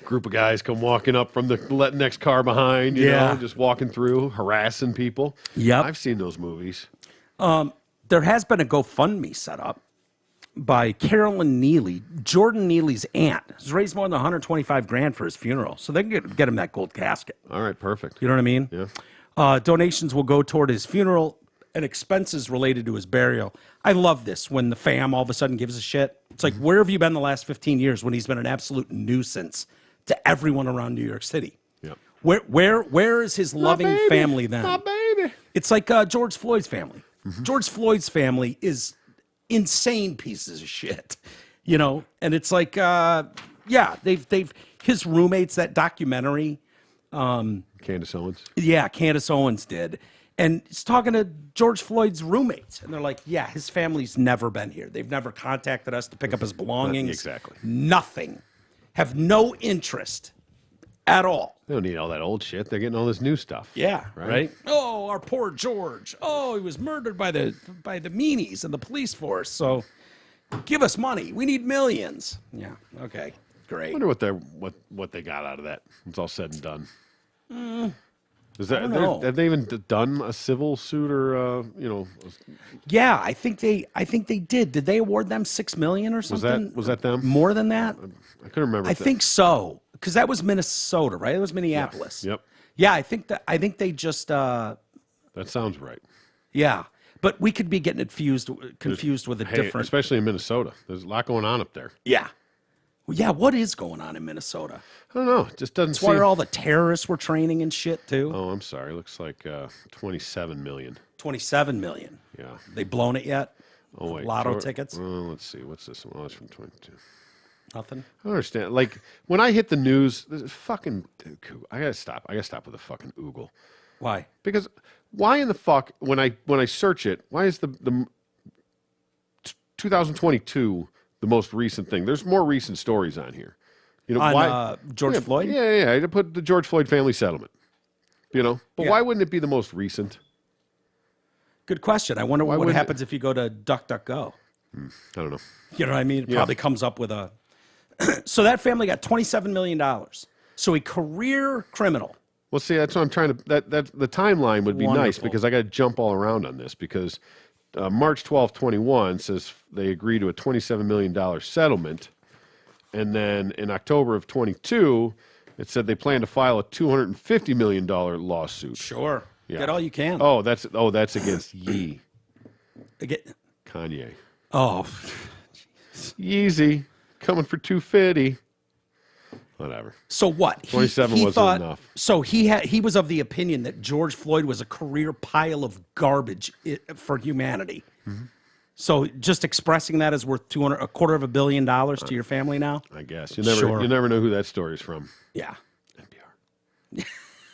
a group of guys come walking up from the next car behind, you know, just walking through, harassing people. Yep. I've seen those movies. There has been a GoFundMe set up by Carolyn Neely, Jordan Neely's aunt. Has raised more than 125 grand for his funeral, so they can get him that gold casket. All right, perfect. You know what I mean? Yeah. Donations will go toward his funeral and expenses related to his burial. I love this when the fam all of a sudden gives a shit. It's like, where have you been the last 15 years when he's been an absolute nuisance to everyone around New York City? Yeah. Where is his loving family then? My baby. It's like George Floyd's family. George Floyd's family is insane pieces of shit, and it's like, they've his roommates, that documentary. Candace Owens. Yeah, Candace Owens did. And he's talking to George Floyd's roommates. And they're like, yeah, his family's never been here. They've never contacted us to pick up his belongings. Exactly. Nothing. Have no interest at all. They don't need all that old shit. They're getting all this new stuff. Yeah, right? Oh, our poor George. Oh, he was murdered by the meanies and the police force. So give us money. We need millions. Yeah, okay, great. I wonder what they got out of that. It's all said and done. I don't know. Have they even done a civil suit or Yeah, I think they did. Did they award them $6 million or something? Was that them? More than that? I couldn't remember. I think so, because that was Minnesota, right? It was Minneapolis. Yep. Yeah, I think they just. That sounds right. Yeah, but we could be getting it confused with a different. Especially in Minnesota. There's a lot going on up there. Yeah. Well, yeah, what is going on in Minnesota? I don't know. It just doesn't That's where all the terrorists were training and shit too. Oh, I'm sorry. Looks like 27 million. 27 million. Yeah. They blown it yet? Oh wait. Lotto tickets? Let's see. What's this one? Oh, it's from 22. Nothing. I don't understand. Like when I hit the news, fucking. I gotta stop. I gotta stop with the fucking oogle. Why? Because why in the fuck when I search it, why is the 2022, the most recent thing. There's more recent stories on here. You know, On why George Floyd? Yeah. I put the George Floyd family settlement. You know, but Yeah. why wouldn't it be the most recent? Good question. I wonder what wouldn't happens if you go to DuckDuckGo. I don't know. You know what I mean? It probably comes up with a. So that family got $27 million. So a career criminal. Well, see, that's what I'm trying to. That the timeline would be nice Wonderful. because I got to jump all around on this because March 12th, 21 says they agreed to a $27 million settlement, and then in October of 22, it said they plan to file a $250 million lawsuit. Sure. Yeah. Get all you can. Oh, that's against Ye Kanye. Oh, Yeezy coming for 250. Whatever. so what? 27 he wasn't thought, enough. So he was of the opinion that George Floyd was a career pile of garbage for humanity. Mm-hmm. So just expressing that as worth a quarter of $1 billion to your family now? I guess you Sure. never know who that story's from. Yeah.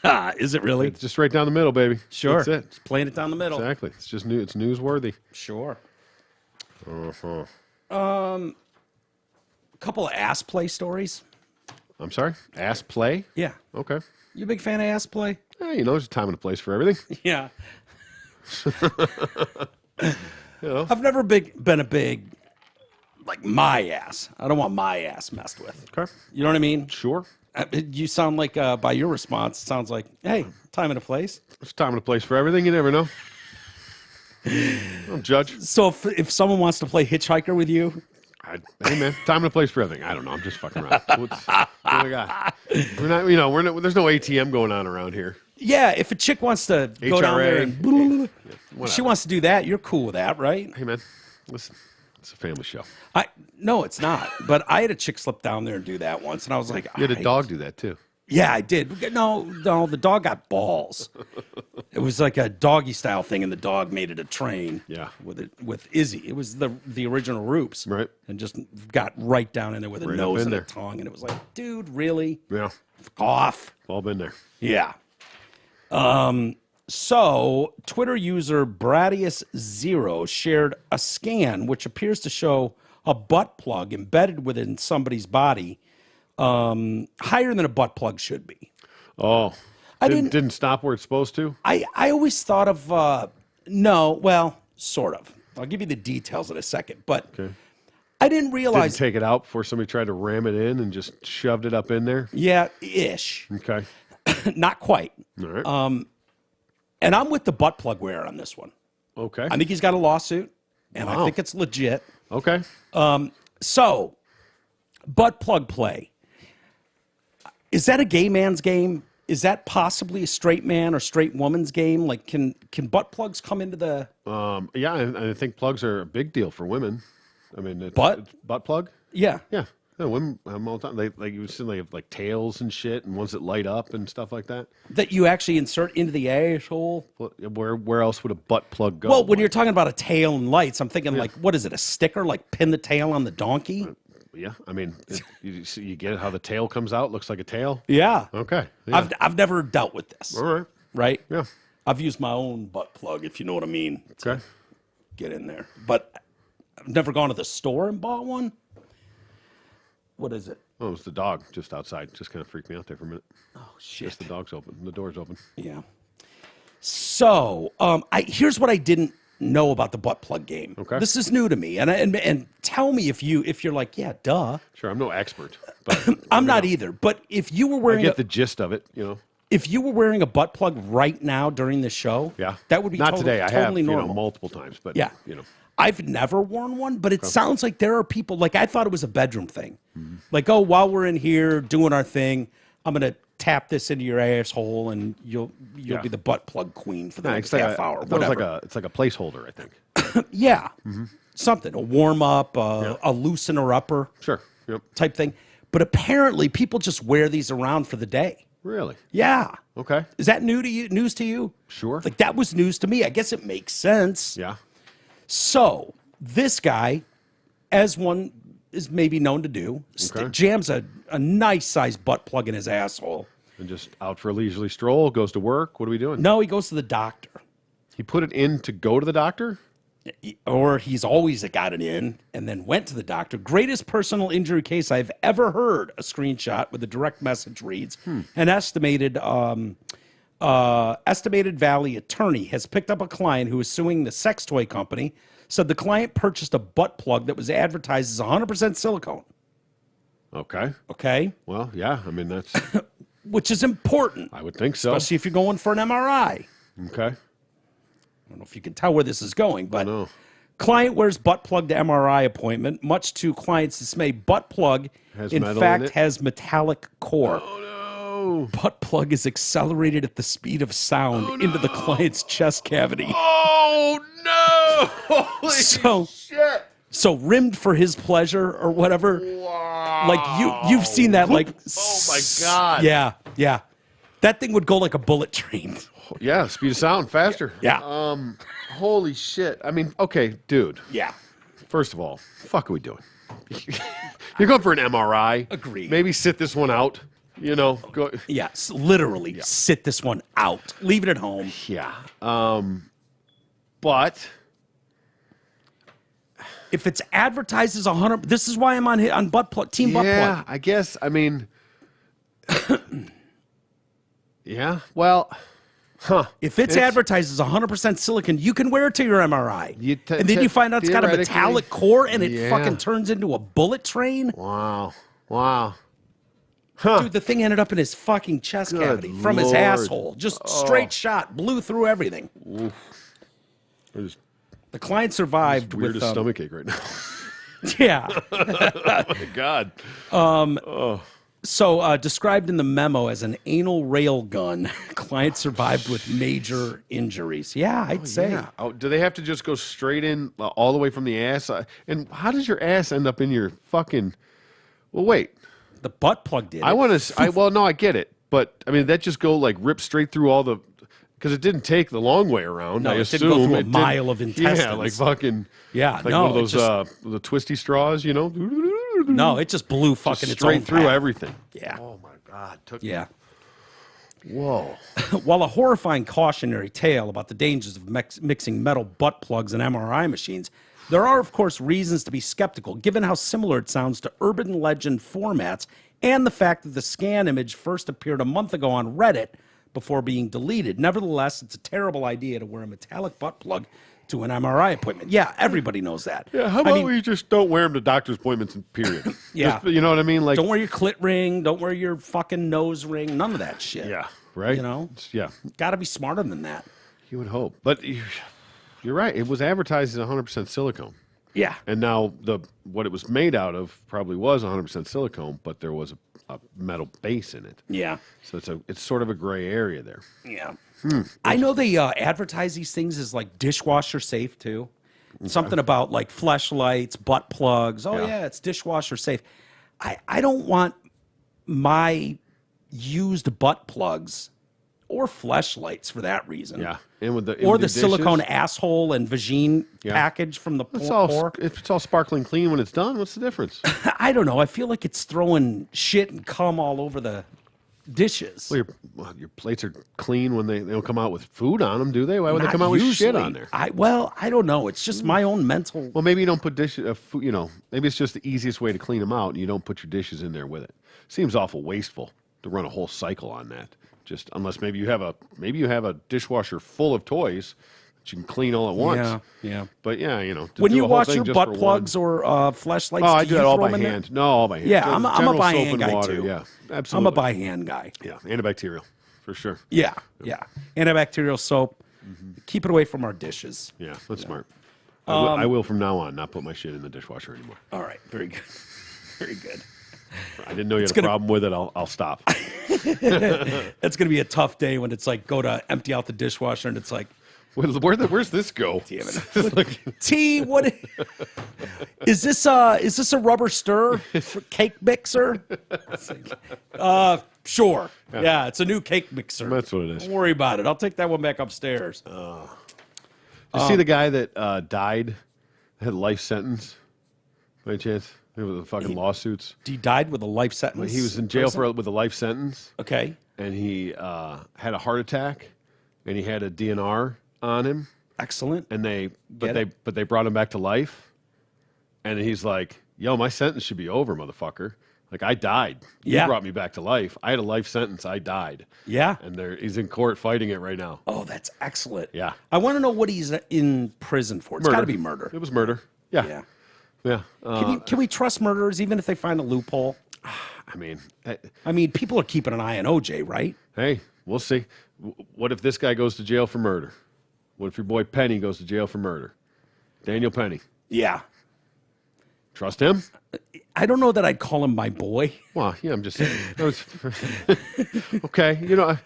NPR. Is it really? It's just right down the middle, baby. Sure. That's it. It's playing it down the middle. Exactly. It's just new. It's newsworthy. Sure. Uh-huh. A couple of ass play stories. I'm sorry. Ass play. Yeah. Okay. You a big fan of ass play? You know, there's a time and a place for everything. Yeah. You know. I've never been a big, like, my ass. I don't want my ass messed with. Okay. You know what I mean? Sure. You sound like, by your response, it sounds like, hey, time and a place. There's a time and a place for everything. You never know. Don't judge. So if someone wants to play hitchhiker with you, Hey man, time and a place for everything. I don't know. I'm just fucking around. What do we got? We're not. You know, we're not. There's no ATM going on around here. yeah, if a chick wants to go down there and she Whatever. wants to do that, you're cool with that, right? Hey man, listen. It's a family show. No, it's not. But I had a chick slip down there and do that once, and I was like, You had a dog do that too. Yeah, I did. No, the dog got balls. It was like a doggy style thing, and the dog made it a train. Yeah. with Izzy. It was the original Roops, Right. And just got right down in there with a Right up nose in and there. a tongue, and it was like, dude, really? Yeah. Fuck off. All been there. Yeah. So Twitter user Bradius0 shared a scan which appears to show a butt plug embedded within somebody's body, higher than a butt plug should be. Oh. I Didn't stop where it's supposed to. I always thought of no, well, sort of. I'll give you the details in a second, but Okay. I didn't Didn't realize. take it out before somebody tried to ram it in and just shoved it up in there. Yeah, ish, Okay. not quite. All right. And I'm with the butt plug wearer on this one. Okay. I think he's got a lawsuit, and I Wow. think it's legit. Okay. So, butt plug play. Is that a gay man's game? Is that possibly a straight man or straight woman's game? Like, can butt plugs come into the Yeah, I think plugs are a big deal for women. I mean, it's butt plug. yeah? Yeah. Yeah, women have them all the time. You see, they have like tails and shit, and ones that light up and stuff like that. That you actually insert into the asshole? Where else would a butt plug go? Well, when you're talking about a tail and lights, I'm thinking like, what is it? A sticker? Like pin the tail on the donkey? Yeah, I mean, you get how the tail comes out, looks like a tail. Yeah. Okay. Yeah. I've never dealt with this. All right. Right? Yeah. I've used my own butt plug, if you know what I mean. Okay. Get in there. But I've never gone to the store and bought one. What is it? Oh, it was the dog just outside. Just kind of freaked me out there for a minute. Oh, shit. Just the dog's open. The door's open. Yeah. So, here's what I didn't know about the butt plug game. Okay. This is new to me, and tell me if you're like, yeah, duh. Sure, I'm no expert, but I'm not either. But if you were I wearing get the gist of it. You know. if you were wearing a butt plug right now during the show, Yeah. that would be not totally, today. I totally have normal. multiple times, but Yeah. you know. I've never worn one, but it sounds like there are people, like I thought it was a bedroom thing. Like, oh, while we're in here doing our thing, I'm going to tap this into your asshole and you'll Yeah. be the butt plug queen for the Yeah, next it's like half hour. I thought it was Whatever. it's like a placeholder, I think. Yeah. Something, a warm up, a loosener upper Sure. Yep. type thing. But apparently people just wear these around for the day. Really? Yeah. Okay. Is that news to you? Sure. Like that was news to me. I guess it makes sense. Yeah. So this guy, as one is maybe known to do, Okay. jams a nice sized butt plug in his asshole. And just out for a leisurely stroll, goes to work. What are we doing? No, he goes to the doctor. He put it in to go to the doctor? or he's always got it in and then went to the doctor. Greatest personal injury case I've ever heard. A screenshot with a direct message reads, an estimated Valley attorney has picked up a client who is suing the sex toy company, said the client purchased a butt plug that was advertised as 100% silicone. Okay. Okay? Well, yeah. I mean, that's... Which is important. I would think so. Especially if you're going for an MRI. Okay. I don't know if you can tell where this is going, but No. client wears butt plug to MRI appointment. Much to client's dismay, butt plug, in metal fact, in it? has metallic core. Oh, no. Butt plug is accelerated at the speed of sound into the client's chest cavity. Oh, no. Holy shit. So rimmed for his pleasure or whatever. Wow. Like you've seen that, like, Oh, my God. Yeah. That thing would go like a bullet train. Yeah, speed of sound, faster. Yeah. Holy shit. I mean, okay, dude. Yeah. First of all, fuck are we doing? You're going for an MRI. Agreed. Maybe sit this one out. You know, go. Yes, literally sit this one out. Leave it at home. Yeah. But if it's advertised as 100, this is why I'm on butt plug, team butt yeah, plug. I guess. I mean, yeah. Well, If it's advertised as 100% silicon, you can wear it to your MRI. And then you find out it's got a metallic core and it fucking turns into a bullet train. Wow. Huh. Dude, the thing ended up in his fucking chest cavity from his Lord. asshole. Just straight shot, blew through everything. There's The client survived weirdest with stomach ache right now. yeah. Oh my God. So described in the memo as an anal rail gun, client survived with major injuries. Yeah, I'd say. Yeah. Oh, do they have to just go straight in all the way from the ass? And how does your ass end up in your fucking? Well, wait. The butt plug did. I want to. Well, no, I get it, but I mean that just go like rip straight through all the. Because it didn't take the long way around. No, I it assume didn't go through a it mile of intestines. Yeah, like fucking. Yeah, like no, one of it those the twisty straws, you know. No, it just blew fucking its straight own through path. everything. Yeah. Oh my God. Yeah. Whoa. While a horrifying cautionary tale about the dangers of mixing metal butt plugs and MRI machines, there are, of course, reasons to be skeptical, given how similar it sounds to urban legend formats and the fact that the scan image first appeared a month ago on Reddit before being deleted. Nevertheless, it's a terrible idea to wear a metallic butt plug to an MRI appointment. Yeah, everybody knows that. Yeah, how about we just don't wear them to doctor's appointments, period? Yeah. Just, you know what I mean? Like, Don't wear your clit ring. Don't wear your fucking nose ring. None of that shit. yeah, right? You know? Yeah, Got to be smarter than that. you would hope. But you're right. It was advertised as 100% silicone. Yeah. And now what it was made out of probably was 100% silicone, but there was a metal base in it. Yeah. So it's sort of a gray area there. Yeah. I know they advertise these things as like dishwasher safe too. Something about like fleshlights, butt plugs. Oh, yeah, it's dishwasher safe. I don't want my used butt plugs or fleshlights for that reason. Yeah. And with the Or the dishes, silicone asshole and vagine package from the pour. If it's all sparkling clean when it's done, what's the difference? I don't know. I feel like it's throwing shit and cum all over the dishes. Well, your plates are clean when they don't come out with food on them, do they? Why would they come out with shit usually. on there? I don't know. It's just my own mental. Well, maybe you don't put dishes. You know, maybe it's just the easiest way to clean them out, and you don't put your dishes in there with it. Seems awful wasteful to run a whole cycle on that. Just unless maybe you have a dishwasher full of toys that you can clean all at once. Yeah. But yeah, you know, When you wash your butt plugs or fleshlights, oh, I do that all by hand. hand. No, all by hand. Yeah, I'm a General by soap hand and guy water. too. Yeah, absolutely. I'm a by hand guy. Yeah, antibacterial for sure. Yeah. Antibacterial soap. Keep it away from our dishes. Yeah, that's smart. I will from now on not put my shit in the dishwasher anymore. All right. Very good. Very good. I didn't know you had a problem with it. I'll stop. That's going to be a tough day when it's like go to empty out the dishwasher and it's like, where's this go? damn it. T, what is this a rubber stir for cake mixer? Sure. Yeah, it's a new cake mixer. That's what it is. Don't worry about it. I'll take that one back upstairs. Did you see the guy that died, had a life sentence? By any chance? With the fucking lawsuits. He died with a life sentence. He was in jail with a life sentence. Okay. And he had a heart attack, and he had a DNR on him, Excellent. And they brought him back to life. And he's like, yo, my sentence should be over, motherfucker. Like, I died. You brought me back to life. I had a life sentence. I died. Yeah. And he's in court fighting it right now. Oh, that's excellent. Yeah. I want to know what he's in prison for. It's got to be murder. It was murder. Yeah. Yeah. Can we trust murderers even if they find a loophole? I mean, people are keeping an eye on OJ, right? Hey, we'll see. What if this guy goes to jail for murder? What if your boy Penny goes to jail for murder? Daniel Penny. Yeah. Trust him? I don't know that I'd call him my boy. Well, yeah, I'm just saying. Okay, you know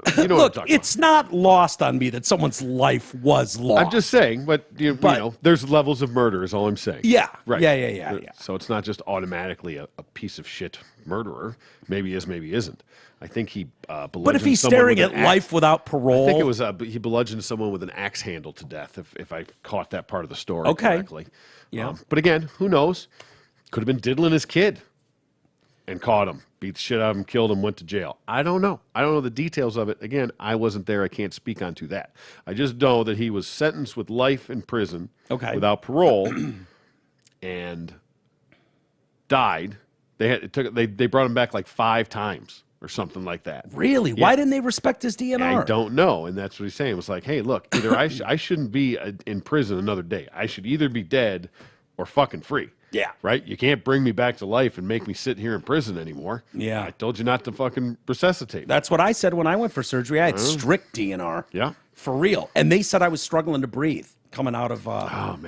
Look, what I'm talking it's not lost on me that someone's life was lost. I'm just saying, but you know, there's levels of murder is all I'm saying. Yeah. Right. Yeah. So it's not just automatically a piece of shit murderer. Maybe is, maybe isn't. I think he bludgeoned But if he's someone staring with at an life without parole. I think it was he bludgeoned someone with an axe handle to death, if I caught that part of the story Okay. correctly. Yeah. But again, who knows? Could have been diddling his kid and caught him, beat the shit out of him, killed him, went to jail. I don't know. I don't know the details of it. Again, I wasn't there. I can't speak onto that. I just know that he was sentenced with life in prison without parole and died. They brought him back like 5 times or something like that. Really? Yeah. Why didn't they respect his DNR? I don't know. And that's what he's saying. It was like, hey, look, either I shouldn't be in prison another day. I should either be dead or fucking free. Yeah. Right? You can't bring me back to life and make me sit here in prison anymore. Yeah. I told you not to fucking resuscitate me. That's what I said when I went for surgery. I had strict DNR. Yeah. For real. And they said I was struggling to breathe coming out of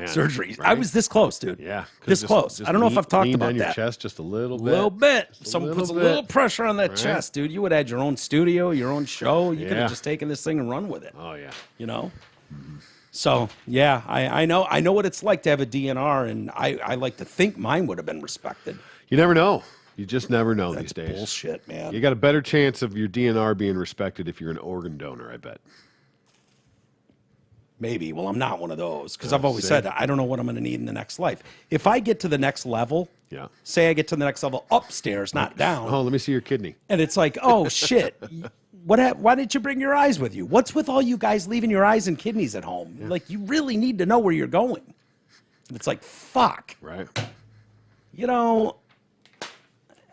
surgery. Right? I was this close, dude. Yeah. This close. Just I don't know if I've talked about on that. Your chest just a little bit. A little bit. Just a little pressure on that chest, dude. You would have had your own studio, your own show. You could have just taken this thing and run with it. Oh, yeah. You know? Mm-hmm. So, yeah, I know what it's like to have a DNR, and I like to think mine would have been respected. You never know. You just never know these days. Bullshit, man. You got a better chance of your DNR being respected if you're an organ donor, I bet. Maybe. Well, I'm not one of those because I've always said I don't know what I'm going to need in the next life. If I get to the next level, say I get to the next level upstairs, not down. Oh, let me see your kidney. And it's like, oh, shit. Why didn't you bring your eyes with you? What's with all you guys leaving your eyes and kidneys at home? Yeah. Like, you really need to know where you're going. And it's like, fuck. Right. You know,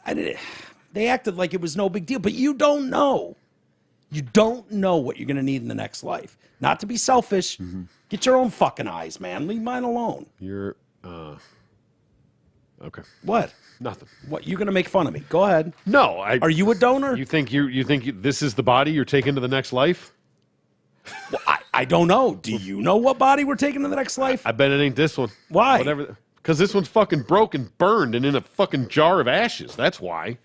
they acted like it was no big deal, but you don't know. You don't know what you're going to need in the next life. Not to be selfish. Mm-hmm. Get your own fucking eyes, man. Leave mine alone. You're, okay. What? Nothing. What? You're going to make fun of me. Go ahead. No. Are you a donor? You think this is the body you're taking to the next life? Well, I don't know. Do you know what body we're taking to the next life? I bet it ain't this one. Why? Whatever. Because this one's fucking broken, burned, and in a fucking jar of ashes. That's why.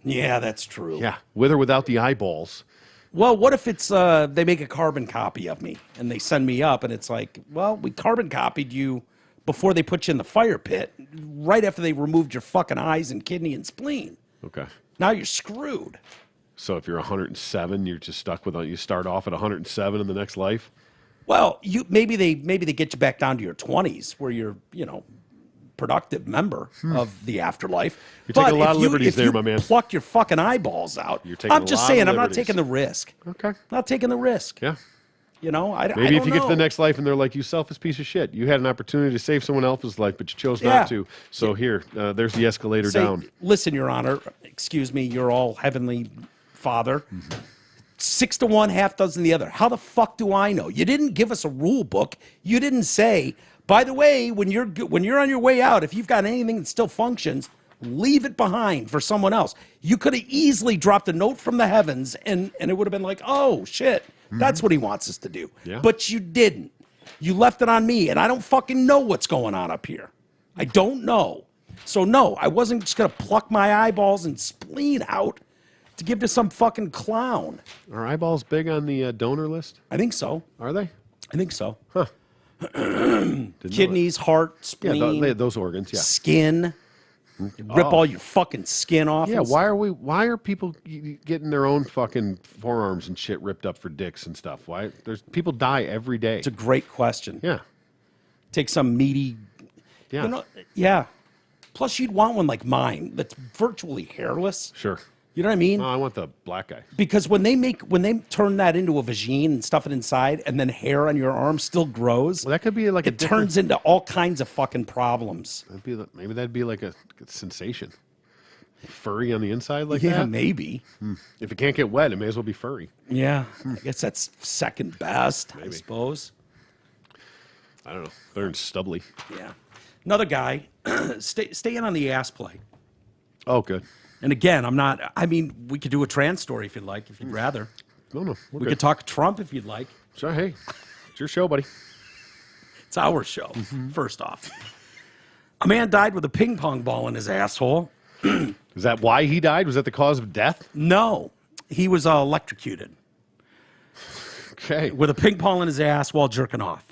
Yeah, that's true. Yeah, with or without the eyeballs. Well, what if it's they make a carbon copy of me and they send me up and it's like, well, we carbon copied you before they put you in the fire pit, right after they removed your fucking eyes and kidney and spleen. Okay. Now you're screwed. So if you're 107, you're just stuck with you start off at 107 in the next life? Well, maybe they get you back down to your 20s where you're, productive member of the afterlife. You're taking a lot of liberties there, my man. Pluck your fucking eyeballs out. You're taking I'm just saying, I'm not liberties. taking the risk. Okay. Not taking the risk. Yeah. Maybe if you get to the next life and they're like, you selfish piece of shit. You had an opportunity to save someone else's life, but you chose not to. So here, there's the escalator down. Listen, Your Honor, excuse me, you're all heavenly Father. Mm-hmm. 6 to 1, half dozen the other. How the fuck do I know? You didn't give us a rule book. You didn't say, by the way, when you're on your way out, if you've got anything that still functions, leave it behind for someone else. You could have easily dropped a note from the heavens, and it would have been like, oh, shit. That's what he wants us to do. Yeah. But you didn't. You left it on me, and I don't fucking know what's going on up here. I don't know. So, no, I wasn't just going to pluck my eyeballs and spleen out to give to some fucking clown. Are eyeballs big on the donor list? I think so. Are they? I think so. Huh. Kidneys, heart, spleen. Yeah, those organs, yeah. Skin. Rip all your fucking skin off. Yeah, why are people getting their own fucking forearms and shit ripped up for dicks and stuff? Why? There's people die every day. It's a great question. Yeah. Take some meaty. Yeah. Yeah. Plus, you'd want one like mine that's virtually hairless. Sure. You know what I mean? No, I want the black guy. Because when they turn that into a vagine and stuff it inside, and then hair on your arm still grows, Well, that could be like it turns into all kinds of fucking problems. Maybe that'd be like a sensation. Furry on the inside like Yeah, that? maybe. If it can't get wet, it may as well be furry. Yeah, I guess that's second best, I suppose. I don't know. They're in stubbly. Yeah. Another guy, staying on the ass play. Oh, good. And again, we could do a trans story if you'd like, if you'd rather. No, We could talk Trump if you'd like. Sure, hey, it's your show, buddy. It's our show, first off. A man died with a ping pong ball in his asshole. Is that why he died? Was that the cause of death? No, he was electrocuted Okay. with a ping pong in his ass while jerking off.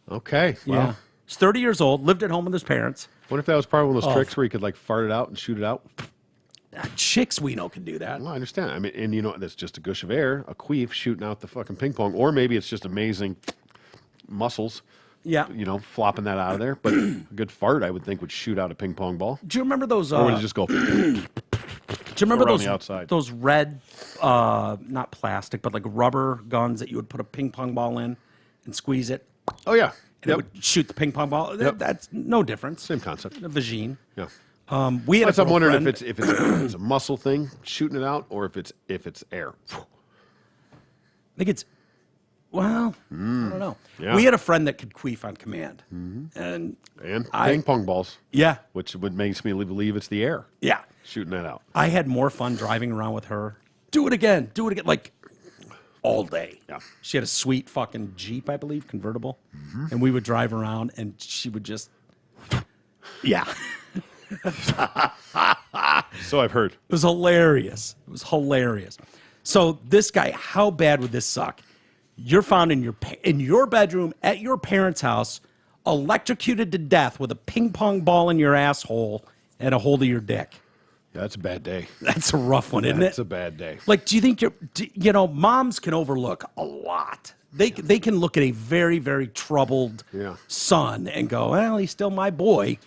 Okay. Well, He's 30 years old, lived at home with his parents. what if that was part of one of those tricks where you could like fart it out and shoot it out? Chicks we know can do that. Well, I understand. I mean, and that's just a gush of air, a queef shooting out the fucking ping pong, or maybe it's just amazing muscles. Yeah. Flopping that out of there. But a good fart, I would think, would shoot out a ping pong ball. Do you remember those? Or would it just go? Do you remember around those the outside? those red, not plastic, but like rubber guns that you would put a ping pong ball in and squeeze it, Oh yeah. and it would shoot the ping pong ball? Yep. That's no difference. Same concept. A vagine. Yeah. We had. That's I'm wondering girlfriend- if it's a muscle thing shooting it out, or if it's air. I think it's. Well, I don't know. Yeah. We had a friend that could queef on command, and And ping pong balls, yeah, which would makes me believe it's the air yeah. shooting that out. I had more fun driving around with her. Do it again, like all day. Yeah. She had a sweet fucking Jeep, I believe, convertible, and we would drive around, and she would just, yeah. So I've heard. It was hilarious. So this guy, how bad would this suck? You're found in your bedroom at your parents' house, electrocuted to death with a ping pong ball in your asshole and a hold of your dick. Yeah, that's a bad day. That's a rough one, isn't it? That's a bad day. Like, do you think moms can overlook a lot? They can look at a very, very troubled Yeah. son and go, well, he's still my boy.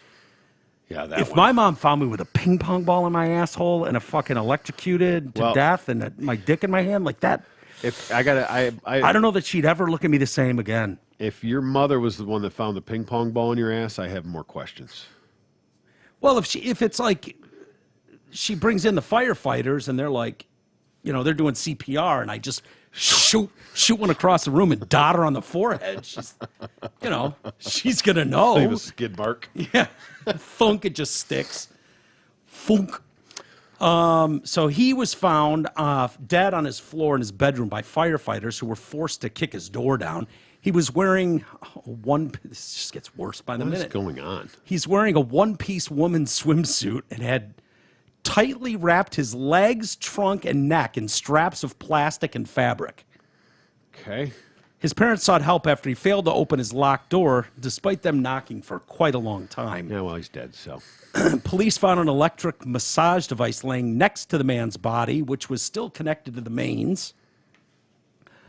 Yeah, that If one. my mom found me with a ping pong ball in my asshole and a fucking electrocuted to Well- death and my dick in my hand like that, If I gotta, I don't know that she'd ever look at me the same again. if your mother was the one that found the ping pong ball in your ass, I have more questions. Well, if it's like she brings in the firefighters and they're like, they're doing CPR and I just shoot one across the room and dot her on the forehead, she's gonna Leave know. a skid mark. Yeah, thunk, it just sticks. Funk. So he was found dead on his floor in his bedroom by firefighters who were forced to kick his door down. He was wearing this just gets worse by the What is minute. going on? He's wearing a one-piece woman's swimsuit and had tightly wrapped his legs, trunk, and neck in straps of plastic and fabric. Okay. His parents sought help after he failed to open his locked door, despite them knocking for quite a long time. Yeah, well, he's dead, so. Police found an electric massage device laying next to the man's body, which was still connected to the mains.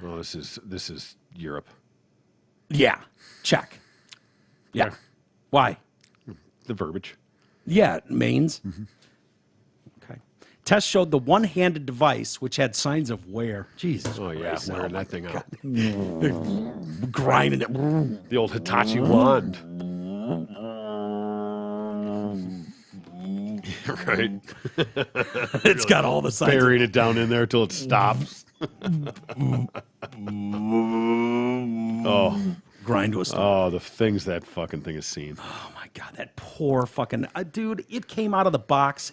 Well, this is Europe. Yeah, check. Yeah. Okay. Why? The verbiage. Yeah, mains. Okay. Tests showed the one-handed device, which had signs of wear. Jesus Oh, yeah, Christ, wearing that thing out. grinding it. The old Hitachi wand. Right. It's got all the signs. Burying it down in there till it stops. Oh, Grind to a stop. the things that fucking thing has seen. Oh my God, that poor fucking dude! It came out of the box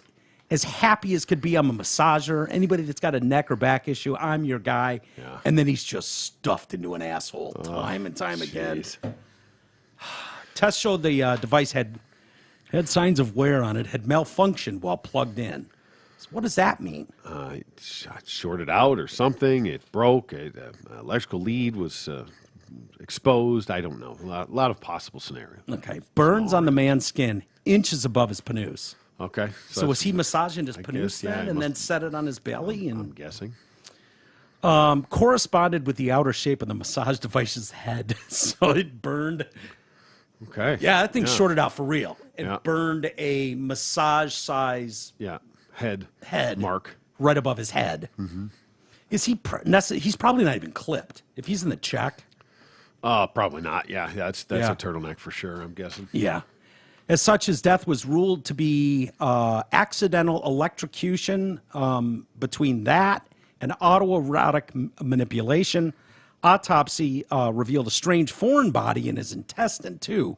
as happy as could be. I'm a massager. Anybody that's got a neck or back issue, I'm your guy. Yeah. And then he's just stuffed into an asshole time and time again. Jeez. Tests showed the device had signs of wear on it, had malfunctioned while plugged in. So what does that mean? It shorted out or something. It broke. Electrical lead was exposed. I don't know. A lot of possible scenarios. Okay, burns on the man's skin, inches above his panus. Okay. So was he massaging his I panus guess, yeah, then, it and must- then set it on his belly I'm and guessing. corresponded with the outer shape of the massage device's head? So it burned. Okay. Yeah, that thing shorted out for real. It Yeah. burned a massage size Yeah. Head head mark. right above his head. Is he? He's probably not even clipped. If he's in the check. Probably not. Yeah, that's Yeah. a turtleneck for sure, I'm guessing. Yeah. As such, his death was ruled to be accidental electrocution. Between that and autoerotic manipulation, autopsy revealed a strange foreign body in his intestine too.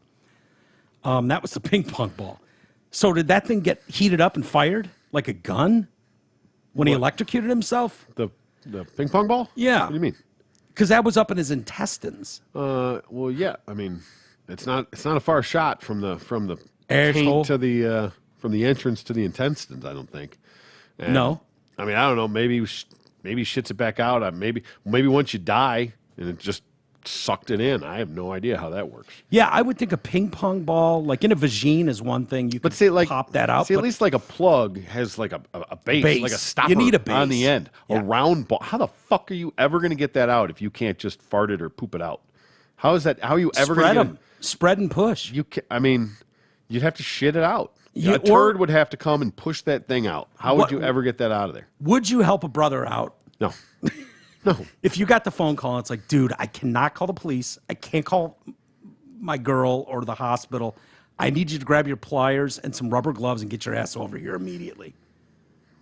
That was the ping pong ball. So did that thing get heated up and fired like a gun when he electrocuted himself? The ping pong ball? Yeah. What do you mean? Because that was up in his intestines. Well, yeah. I mean, it's not a far shot from the Asshole. taint to the from the entrance to the intestines. I don't think. And, No. I mean, I don't know. Maybe shits it back out. Maybe once you die and it just sucked it in. I have no idea how that works. Yeah, I would think a ping pong ball, like in a vagine, is one thing. You could pop that out. See, at least like a plug has like a base, like a stopper You need a base. on the end. Yeah. A round ball. How the fuck are you ever going to get that out if you can't just fart it or poop it out? How is that? How are you ever going Spread to them. Spread and push. You can, I mean, you'd have to shit it out. Yeah, A turd would have to come and push that thing out. How would you ever get that out of there? Would you help a brother out? No. No. If you got the phone call and it's like, dude, I cannot call the police. I can't call my girl or the hospital. I need you to grab your pliers and some rubber gloves and get your ass over here immediately.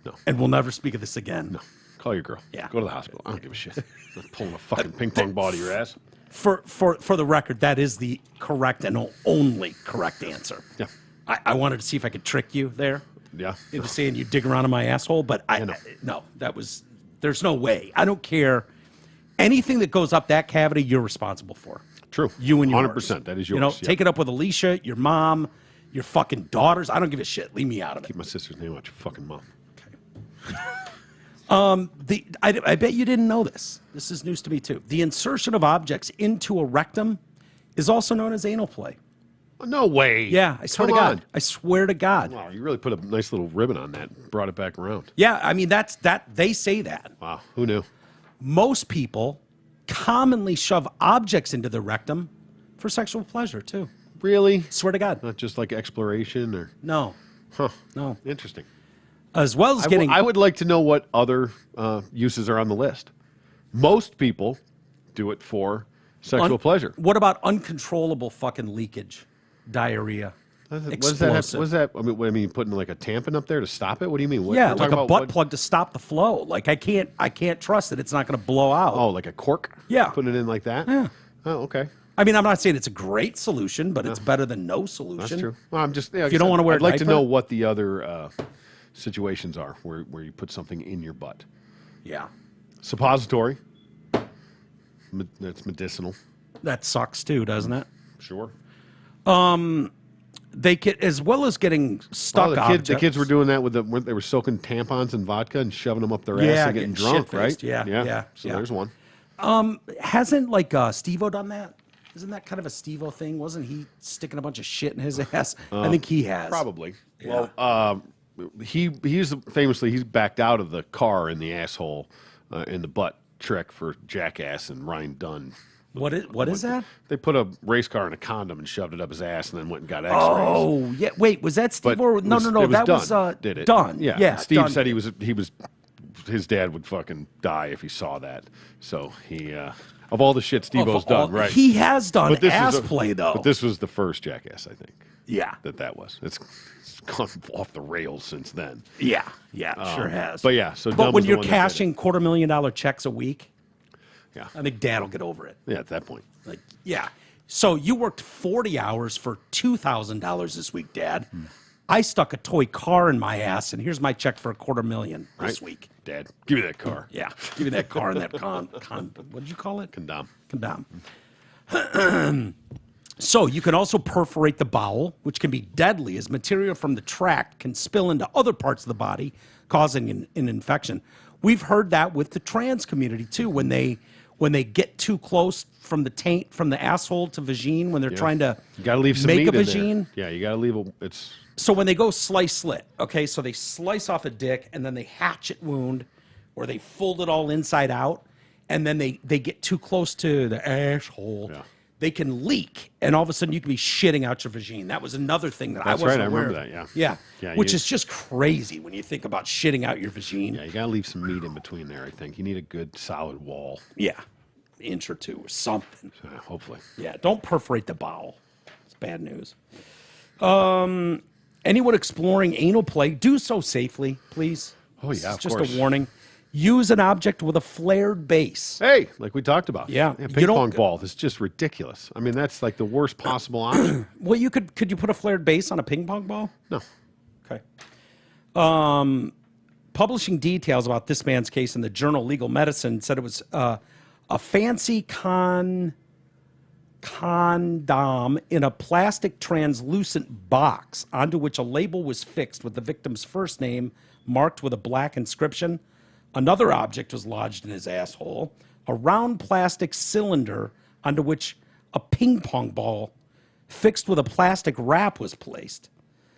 No. And we'll never speak of this again. No. Call your girl. Yeah. Go to the hospital. I don't give a shit. I'm pulling a fucking ping pong ball to your ass. For the record, that is the correct and only correct answer. Yeah. I wanted to see if I could trick you there Yeah. into saying you dig around in my asshole, but no, there's no way. I don't care. Anything that goes up that cavity, you're responsible for. True. You and yours. 100%. That is yours. You know, yeah. take it up with Alicia, your mom, your fucking daughters. I don't give a shit. Leave me out of it. Keep my sister's name out your fucking mouth. I bet you didn't know this. This is news to me too. The insertion of objects into a rectum is also known as anal play. No way. Yeah, I swear Come to God. on. I swear to God. Wow, you really put a nice little ribbon on that and brought it back around. Yeah, I mean they say that. Wow, who knew? Most people commonly shove objects into their rectum for sexual pleasure too. Really? Swear to God. Not just like exploration or... No. Huh. No. Interesting. As well as getting... I would like to know what other uses are on the list. Most people do it for sexual pleasure. What about uncontrollable fucking leakage? Diarrhea. Explosive. What is that? I mean, putting like a tampon up there to stop it? What do you mean? What, Yeah, you're like talking a about butt plug to stop the flow. Like I can't trust that it's not going to blow out. Oh, like a cork? Yeah. Putting it in like that? Yeah. Oh, okay. I mean, I'm not saying it's a great solution, but it's better than no solution. That's true. Well, I'm just... Yeah, If you don't want to wear a I'd like to diaper- know what the other situations are where you put something in your butt. Yeah. Suppository. That's medicinal. That sucks too, doesn't it? Sure. They get, as well as getting stuck The kids were doing that they were soaking tampons in vodka and shoving them up their ass and getting drunk, right? shit-faced. Yeah. So there's one. Hasn't like Steve-O done that? Isn't that kind of a Steve-O thing? Wasn't he sticking a bunch of shit in his ass? I think he has. Probably. Yeah. Well, he's backed out of the car in the asshole in the butt trick for Jackass and Ryan Dunn. What is that? They put a race car in a condom and shoved it up his ass and then went and got X-rays. Oh, yeah. Wait, was that Steve? But No. That Dunn was did it. Dunn. Yeah. Yeah. Steve Dunn said did. his dad would fucking die if he saw that. So he of all the shit Steve-O's done, right? He has done But this ass is play though. But this was the first Jackass, I think. Yeah. That was. It's gone off the rails since then. Yeah. Sure has. But yeah, so But Dunn when was the you're one that did it. cashing $250,000 checks a week, Yeah. I think Dad will get over it. Yeah, at that point. Like, yeah. So you worked 40 hours for $2,000 this week, Dad. I stuck a toy car in my ass, and here's my check for $250,000 this week. Dad, give me that car. Yeah, give me that car and that what did you call it? Condom. So you can also perforate the bowel, which can be deadly as material from the tract can spill into other parts of the body, causing an infection. We've heard that with the trans community too, when they get too close from the taint, from the asshole to vagine, when they're trying to You gotta leave some make meat a in vagine. there. Yeah, you gotta leave it's So when they go slice slit, okay, so they slice off a dick and then they hatchet wound, or they fold it all inside out, and then they get too close to the asshole. Yeah. they can leak, and all of a sudden you can be shitting out your vagine. That was another thing that That's I wasn't right. I aware remember of. that. Yeah. Yeah. Which is just crazy when you think about shitting out your vagine. Yeah, you got to leave some meat in between there, I think. You need a good, solid wall. Yeah. Inch or two or something. Hopefully. Yeah. Don't perforate the bowel. It's bad news. Anyone exploring anal play, do so safely, please. Oh, yeah, of just course. a warning. Use an object with a flared base. Hey, like we talked about. Yeah. Ping pong ball is just ridiculous. I mean, that's like the worst possible option. Well, could you put a flared base on a ping pong ball? No. Okay. Publishing details about this man's case in the journal Legal Medicine said it was a fancy condom in a plastic translucent box onto which a label was fixed with the victim's first name marked with a black inscription. Another object was lodged in his asshole, a round plastic cylinder onto which a ping pong ball fixed with a plastic wrap was placed.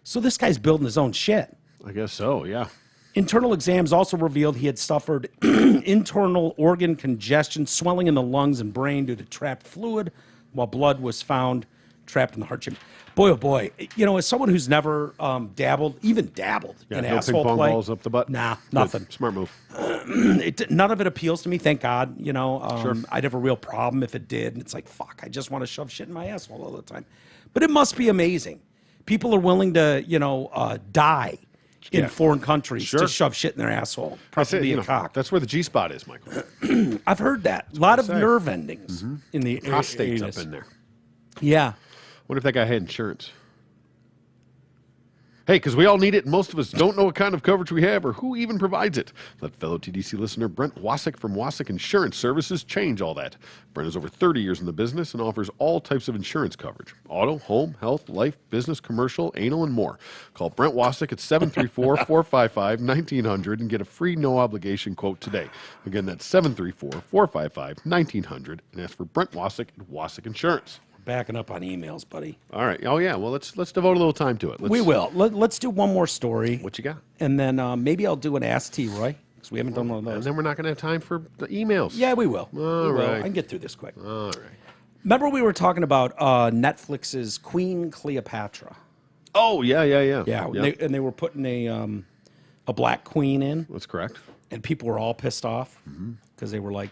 So this guy's building his own shit. I guess so, yeah. Internal exams also revealed he had suffered internal organ congestion, swelling in the lungs and brain due to trapped fluid, while blood was found trapped in the heart chamber. Boy, oh boy. You know, as someone who's never dabbled in No asshole ping pong play. balls up the butt? Nah, nothing. Good. Smart move. None of it appeals to me, thank God. You know, Sure. I'd have a real problem if it did. And it's like, fuck, I just want to shove shit in my asshole all the time. But it must be amazing. People are willing to, die in foreign countries to shove shit in their asshole. Probably a cock. That's where the G-spot is, Michael. I've heard that. A lot of nerve endings in the Prostate's anus. up in there. Yeah. What if that guy had insurance? Hey, because we all need it, and most of us don't know what kind of coverage we have or who even provides it. Let fellow TDC listener Brent Wasik from Wasik Insurance Services change all that. Brent has over 30 years in the business and offers all types of insurance coverage. Auto, home, health, life, business, commercial, anal, and more. Call Brent Wasik at 734-455-1900 and get a free no-obligation quote today. Again, that's 734-455-1900 and ask for Brent Wasik at Wasik Insurance. Backing up on emails, buddy. All right. Oh, yeah. Well, let's devote a little time to it. We will. Let's do one more story. What you got? And then maybe I'll do an Ask T, Roy, because we haven't done one of And those. then we're not going to have time for the emails. Yeah, we will. All we will. right. I can get through this quick. All right. Remember we were talking about Netflix's Queen Cleopatra? Oh, yeah. Yeah, Yep. they were putting a black queen in, That's correct. and people were all pissed off because they were like,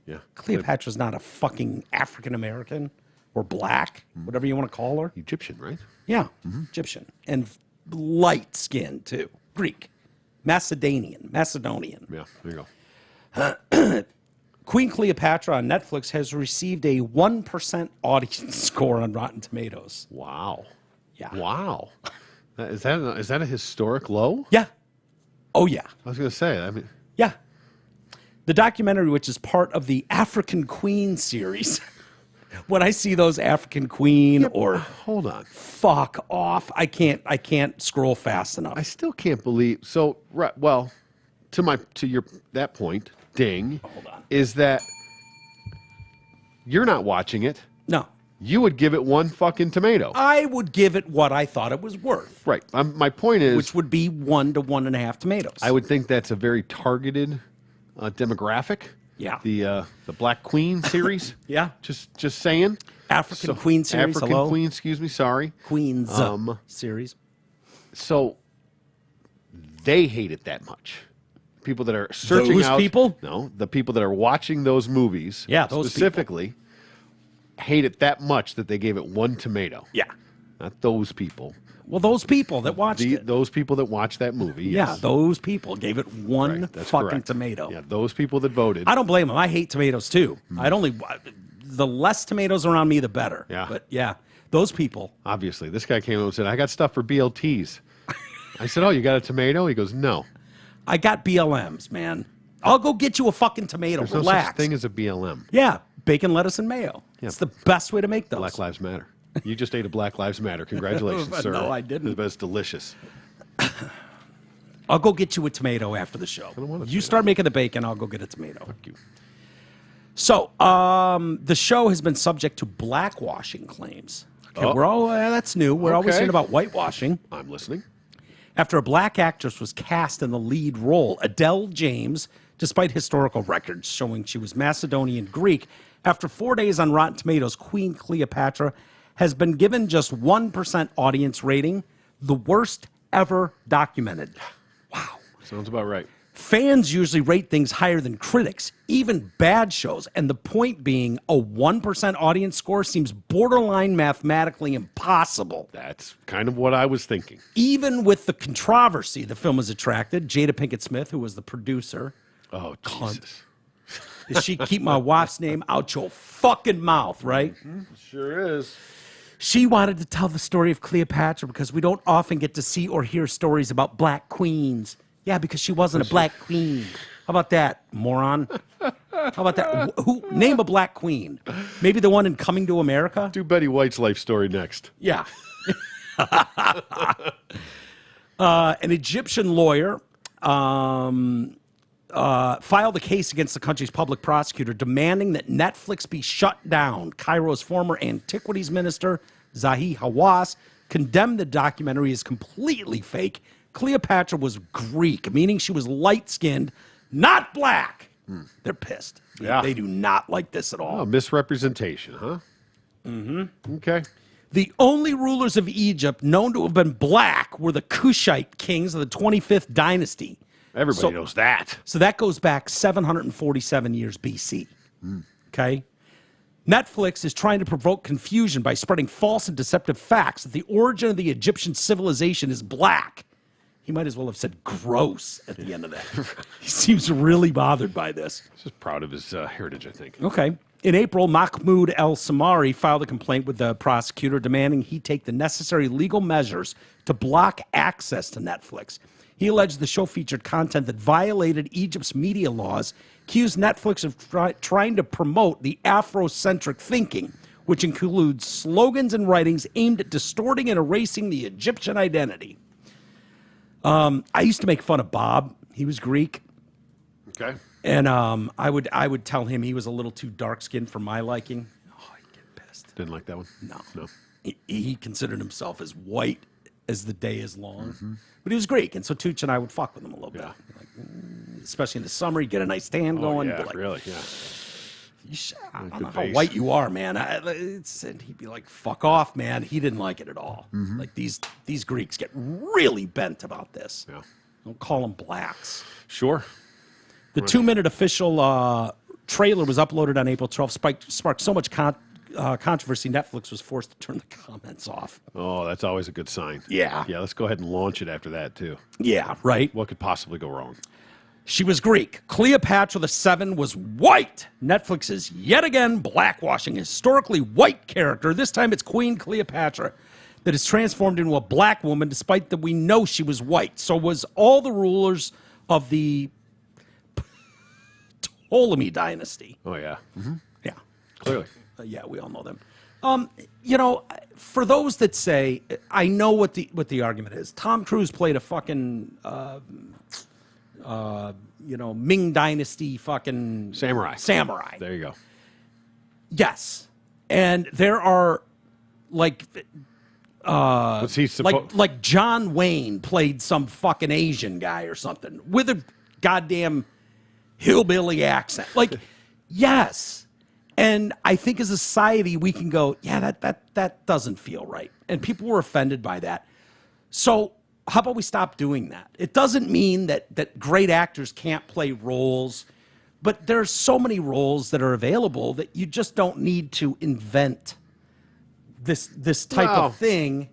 Yeah. Cleopatra's not a fucking African American or black, whatever you want to call her. Egyptian, right? Yeah, Egyptian. And light skin, too. Greek. Macedonian. Yeah. There you go. Queen Cleopatra on Netflix has received a 1% audience score on Rotten Tomatoes. Wow. Yeah. Wow. Is that a historic low? Yeah. Oh, yeah. I was going to say. I mean, Yeah. The documentary, which is part of the African Queen series. When I see those African Queen or hold on. fuck off, I can't scroll fast enough. I still can't believe. So, right. Well, that point, ding. Hold on. Is that you're not watching it? No. You would give it one fucking tomato. I would give it what I thought it was worth, Right. My point is, which would be 1 to 1.5 tomatoes. I would think that's a very targeted demographic. Yeah. The Black Queen series. Yeah. Just saying. African Queen series. African Hello? Queen. Excuse me. Sorry. Queens series. So they hate it that much. People that are searching Those out. people? No, the people that are watching those movies. Yeah, those specifically hate it that much that they gave it 1 tomato. Yeah. Not those people. Well, those people that watched it. Those people that watched that movie. Yeah, Yes. those people gave it one Right, that's fucking correct. tomato. Yeah, those people that voted. I don't blame them. I hate tomatoes too. The less tomatoes around me, the better. Yeah. But yeah, those people. Obviously, this guy came up and said, "I got stuff for BLTs." I said, "Oh, you got a tomato?" He goes, "No." I got BLMs, man. I'll go get you a fucking tomato. There's Relax. no such thing as a BLM. Yeah, bacon, lettuce, and mayo. Yeah. It's the best way to make those. Black Lives Matter. You just ate a Black Lives Matter. Congratulations, sir. No, I didn't. But it's delicious. I'll go get you a tomato after the show. don't want a You tomato. start making the bacon, I'll go get a tomato. Fuck you. So, the show has been subject to blackwashing claims. Okay, that's new. We're always Okay. hearing about whitewashing. I'm listening. After a black actress was cast in the lead role, Adele James despite historical records showing she was Macedonian Greek. After 4 days on Rotten Tomatoes, Queen Cleopatra has been given just 1% audience rating, the worst ever documented. Wow. Sounds about right. Fans usually rate things higher than critics, even bad shows. And the point being, a 1% audience score seems borderline mathematically impossible. That's kind of what I was thinking. Even with the controversy the film has attracted, Jada Pinkett Smith, who was the producer. Oh, Jesus. Does she keep my wife's name out your fucking mouth, right? Mm-hmm. Sure is. She wanted to tell the story of Cleopatra because we don't often get to see or hear stories about black queens. Yeah, because she wasn't a black queen. How about that, moron? How about that? Name a black queen. Maybe the one in Coming to America? Do Betty White's life story next. Yeah. An Egyptian lawyer filed a case against the country's public prosecutor demanding that Netflix be shut down. Cairo's former antiquities minister, Zahi Hawass, condemned the documentary as completely fake. Cleopatra was Greek, meaning she was light-skinned, not black. They're pissed. Yeah. They do not like this at all. Oh, misrepresentation, huh? Mm-hmm. Okay. The only rulers of Egypt known to have been black were the Kushite kings of the 25th dynasty. Everybody knows that. So that goes back 747 years BC. Okay? Netflix is trying to provoke confusion by spreading false and deceptive facts that the origin of the Egyptian civilization is black. He might as well have said gross at the end of that. He seems really bothered by this. He's just proud of his heritage, I think. Okay. In April, Mahmoud El-Samari filed a complaint with the prosecutor demanding he take the necessary legal measures to block access to Netflix. He alleged the show featured content that violated Egypt's media laws, accused Netflix of trying to promote the Afrocentric thinking, which includes slogans and writings aimed at distorting and erasing the Egyptian identity. I used to make fun of Bob. He was Greek. Okay. And I would tell him he was a little too dark-skinned for my liking. Oh, I'd get pissed. Didn't like that one? No. No. He considered himself as white as the day is long. But he was Greek, and so Tooch and I would fuck with him a little bit. Yeah. Like, especially in the summer, he'd get a nice tan going. Yeah, be like, really, yeah. I don't Good know how base. white you are, man. And he'd be like, fuck off, man. He didn't like it at all. Like, these Greeks get really bent about this. Yeah. Don't call them blacks. Sure. The 2-minute official trailer was uploaded on April 12th, sparked so much controversy, Netflix was forced to turn the comments off. Oh, that's always a good sign. Yeah. Yeah, let's go ahead and launch it after that, too. Yeah, right. What could possibly go wrong? She was Greek. Cleopatra VII was white. Netflix is yet again blackwashing a historically white character. This time it's Queen Cleopatra that is transformed into a black woman despite that we know she was white. So was all the rulers of the Ptolemy dynasty. Oh, yeah. Yeah. Clearly. Yeah, we all know them. For those that say, I know what the argument is. Tom Cruise played a fucking, Ming Dynasty fucking Samurai. There you go. Yes, and there are like, What's he like John Wayne played some fucking Asian guy or something with a goddamn hillbilly accent. Like, yes. And I think as a society, we can go, yeah, that doesn't feel right. And people were offended by that. So how about we stop doing that? It doesn't mean that great actors can't play roles, but there's so many roles that are available that you just don't need to invent this type of thing.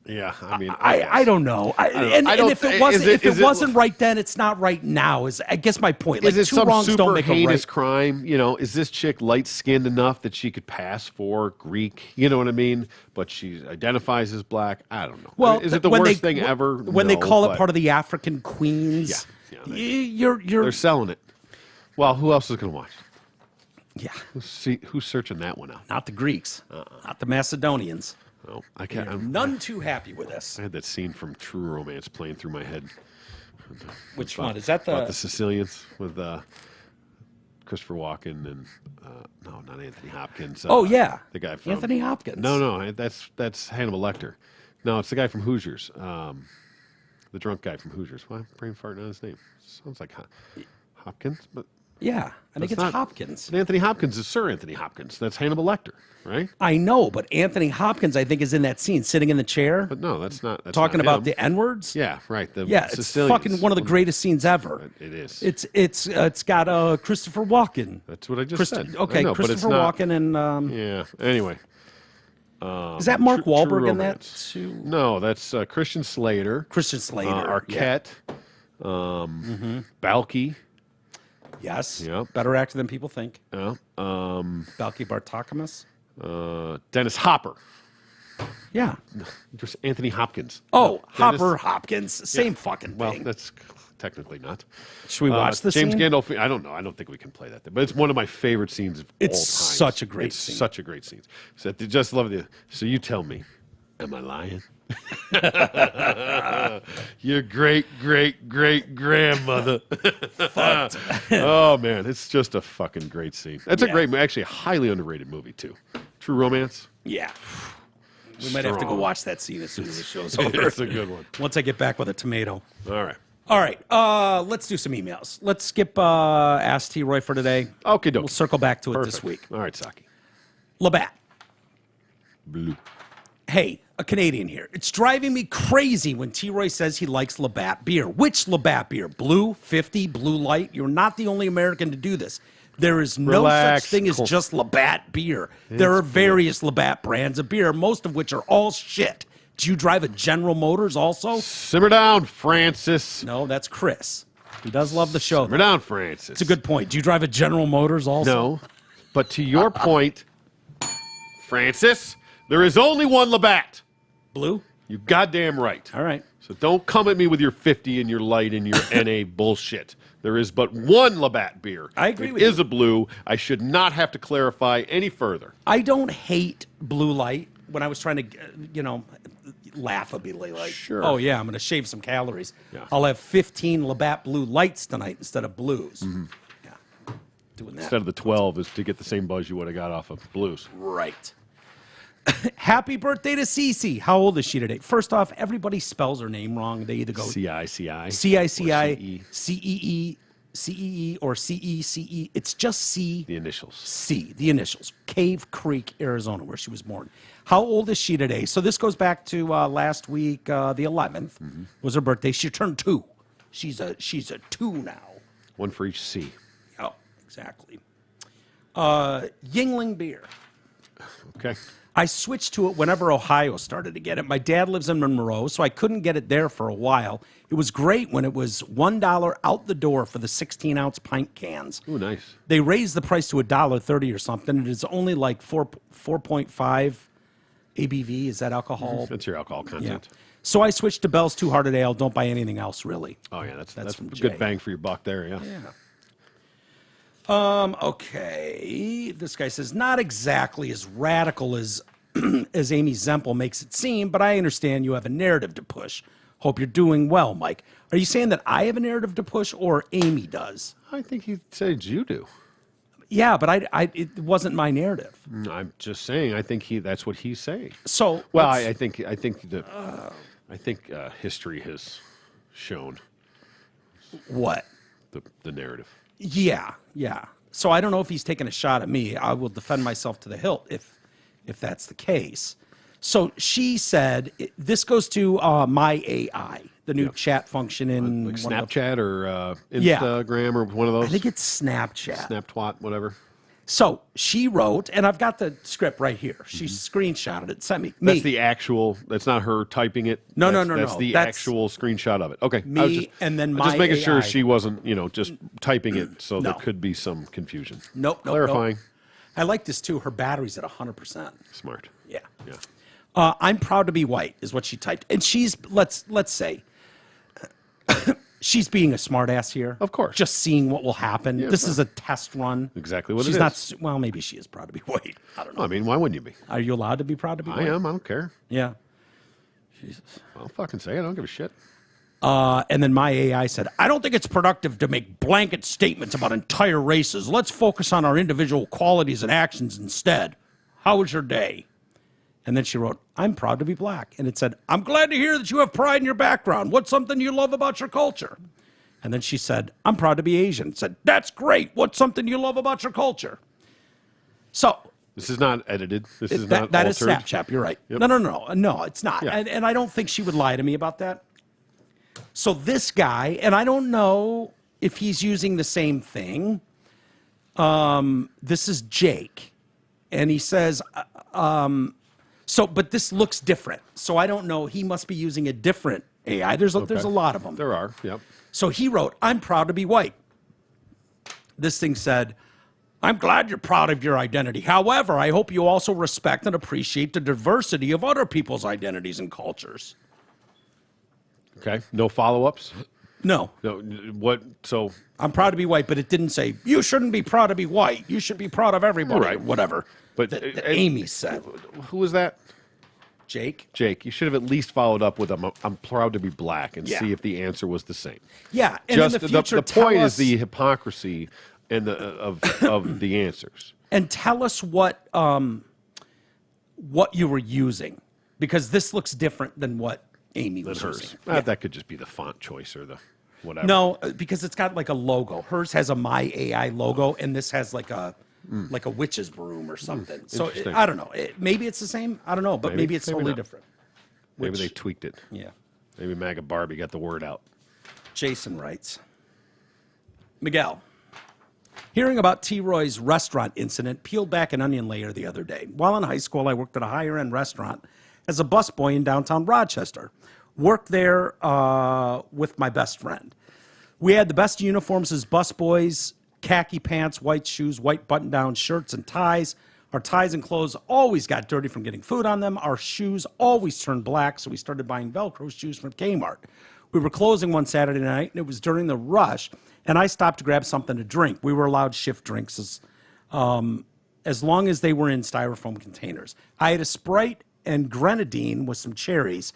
Yeah, I mean, I don't know. And if it wasn't right then, it's not right now. Is I guess my point. Like, is it two some wrongs don't super make a heinous right. crime? You know, is this chick light-skinned enough that she could pass for Greek? You know what I mean? But she identifies as black. I don't know. Well, is it the worst thing ever? When they No, call it but part of the African Queens, they're you're selling it. Well, who else is going to watch? yeah, Who's searching that one out? not the Greeks, not the Macedonians. Oh, I can't. They're none too happy with this. I had that scene from True Romance playing through my head. Which one is that? About the Sicilians with Christopher Walken and no, not Anthony Hopkins. Oh yeah, the guy from Anthony Hopkins. No, that's Hannibal Lecter. No, it's the guy from Hoosiers. the drunk guy from Hoosiers. Why am I brain farting on his name? Sounds like Hopkins, but Yeah, I think it's Hopkins. But Anthony Hopkins is Sir Anthony Hopkins. That's Hannibal Lecter, right? I know, but Anthony Hopkins, I think, is in that scene, sitting in the chair, But no, that's not. That's talking not about him. the N-words. Yeah, right. The Yeah, it's Sicilians. fucking one of the greatest scenes ever. It is. It's got Christopher Walken. That's what I just said. Okay, I know, but it's Christopher not- Walken and Yeah. Anyway. is that Mark True Wahlberg in that Romance. too? No, that's Christian Slater. Christian Slater. Arquette. Balky. Yes. Yep. Better actor than people think. Yeah. Balky Bartokomous. Dennis Hopper. Yeah. Just Anthony Hopkins. Oh, Dennis- Hopper Hopkins. Same fucking Well, thing. that's technically not. Should we watch the James scene? Gandolfini. I don't know. I don't think we can play that. But it's one of my favorite scenes of It's all time. such a great it's scene. such a great scene. So I just love the. So you tell me, am I lying? Your great grandmother. Oh man, it's just a fucking great scene. That's a great, actually a highly underrated movie too. True Romance. Yeah. We might have to go Strong. watch that scene as soon as the show's over. It's a good one. Once I get back with a tomato. All right. All right. Let's do some emails. Let's skip Ask T. Roy for today. Okay, We'll circle back to it this week. All right, Saki. Labatt. Blue. Hey, a Canadian here. It's driving me crazy when T. Roy says he likes Labatt beer. Which Labatt beer? Blue, 50, Blue Light? You're not the only American to do this. There is no Relax, such thing as Cole. just Labatt beer. There are various Labatt brands of beer, most of which are all shit. Do you drive a General Motors also? Simmer down, Francis. No, that's Chris. He does love the show. Simmer down, Francis. It's a good point. Do you drive a General Motors also? No, but to your point, Francis, there is only one Labatt. Blue? You goddamn right. All right. So don't come at me with your 50 and your light and your NA bullshit. There is but one Labatt beer. I agree with It is you. a blue. I should not have to clarify any further. I don't hate Blue Light. When I was trying to, laughably like, Sure. oh, yeah, I'm going to shave some calories. Yeah. I'll have 15 Labatt Blue Lights tonight instead of Blues. Yeah, doing that. Instead of the 12 is to get the same buzz you would have got off of blues. Right. Happy birthday to Cece. How old is she today? First off, everybody spells her name wrong. They either go C-I-C-I. C-I-C-I, C-E-E, C-E-E, or C-E-C-E. It's just C. The initials. C, the initials. Cave Creek, Arizona, where she was born. How old is she today? So this goes back to last week, the 11th was her birthday. She turned 2. She's a 2 now. One for each C. Oh, exactly. Yingling beer. Okay. I switched to it whenever Ohio started to get it. My dad lives in Monroe, so I couldn't get it there for a while. It was great when it was $1 out the door for the 16-ounce pint cans. Ooh, nice. They raised the price to $1.30 or something. It is only like 4.5 ABV. Is that alcohol? That's your alcohol content. So I switched to Bell's Two Hearted Ale. Don't buy anything else, really. Oh, yeah. That's from a Jay. good bang for your buck there, yeah. Okay. This guy says, not exactly as radical as as Amy Zempel makes it seem, but I understand you have a narrative to push. Hope you're doing well, Mike. Are you saying that I have a narrative to push or Amy does? I think he said you do. Yeah, but it wasn't my narrative. I'm just saying. I think that's what he's saying. So, Well, let's- I think history has shown what? the narrative. Yeah. So I don't know if he's taking a shot at me. I will defend myself to the hilt if that's the case. So she said, this goes to my AI, the new chat function in Like one of the- Snapchat or Yeah. Instagram or one of those. I think it's Snapchat. Snaptwat, whatever. So she wrote, and I've got the script right here. She screenshotted it, sent me. That's the actual. That's not her typing it. No, that's, no. That's the That's actual screenshot of it. Okay. me I was just, and then I'm my just making sure AI. she wasn't, just typing it, so there No. could be some confusion. Nope. Clarifying. I like this too. Her battery's at 100%. Smart. Yeah. Yeah. I'm proud to be white is what she typed, and she's let's say she's being a smartass here. Of course. just seeing what will happen. Yeah, this sure. is a test run. Exactly what she's it not. is. Well, maybe she is proud to be white. I don't know. I mean, why wouldn't you be? Are you allowed to be proud to be I white? am. I don't care. Yeah. Jesus. I'll fucking say it. I don't give a shit. And then my AI said, I don't think it's productive to make blanket statements about entire races. Let's focus on our individual qualities and actions instead. How was your day? And then she wrote, I'm proud to be black. And it said, I'm glad to hear that you have pride in your background. What's something you love about your culture? And then she said, I'm proud to be Asian. It said, that's great. What's something you love about your culture? So This is not edited. This is not that altered. is Snapchat. You're right. Yep. No, it's not. Yeah. And I don't think she would lie to me about that. So this guy, and I don't know if he's using the same thing. This is Jake, and he says, but this looks different. So I don't know. He must be using a different AI. There's a lot of them. There are. Yep. So he wrote, I'm proud to be white. This thing said, I'm glad you're proud of your identity. However, I hope you also respect and appreciate the diversity of other people's identities and cultures. Okay. No follow-ups? No. No. What? So I'm proud to be white, but it didn't say, you shouldn't be proud to be white. You should be proud of everybody. Right. Or whatever. But that Amy said. Who was that? Jake. Jake. You should have at least followed up with I'm proud to be black and Yeah. see if the answer was the same. Yeah. And Just in the future, the point tell is us, the hypocrisy and of the answers. and tell us what you were using, because this looks different than what Amy was Hers. using. That could just be the font choice or the whatever. No, because it's got like a logo. Hers has a My AI logo, and this has like a witch's broom or something. So Interesting. I don't know. Maybe it's the same. I don't know, but maybe it's Maybe totally not. different. Maybe they tweaked it. Yeah. Maybe MAGA Barbie got the word out. Jason writes, Miguel, hearing about T. Roy's restaurant incident peeled back an onion layer the other day. While in high school, I worked at a higher-end restaurant as a busboy in downtown Rochester. Worked there with my best friend. We had the best uniforms as busboys, khaki pants, white shoes, white button-down shirts and ties. Our ties and clothes always got dirty from getting food on them. Our shoes always turned black, so we started buying Velcro shoes from Kmart. We were closing one Saturday night, and it was during the rush, and I stopped to grab something to drink. We were allowed shift drinks as long as they were in styrofoam containers. I had a Sprite and grenadine with some cherries.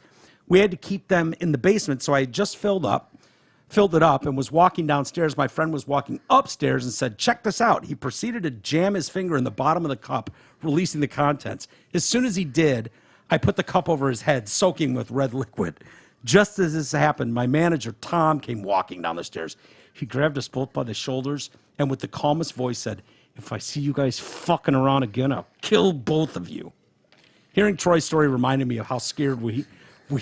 We had to keep them in the basement, so I had just filled it up and was walking downstairs. My friend was walking upstairs and said, check this out. He proceeded to jam his finger in the bottom of the cup, releasing the contents. As soon as he did, I put the cup over his head, soaking with red liquid. Just as this happened, my manager, Tom, came walking down the stairs. He grabbed us both by the shoulders and with the calmest voice said, if I see you guys fucking around again, I'll kill both of you. Hearing Troy's story reminded me of how scared we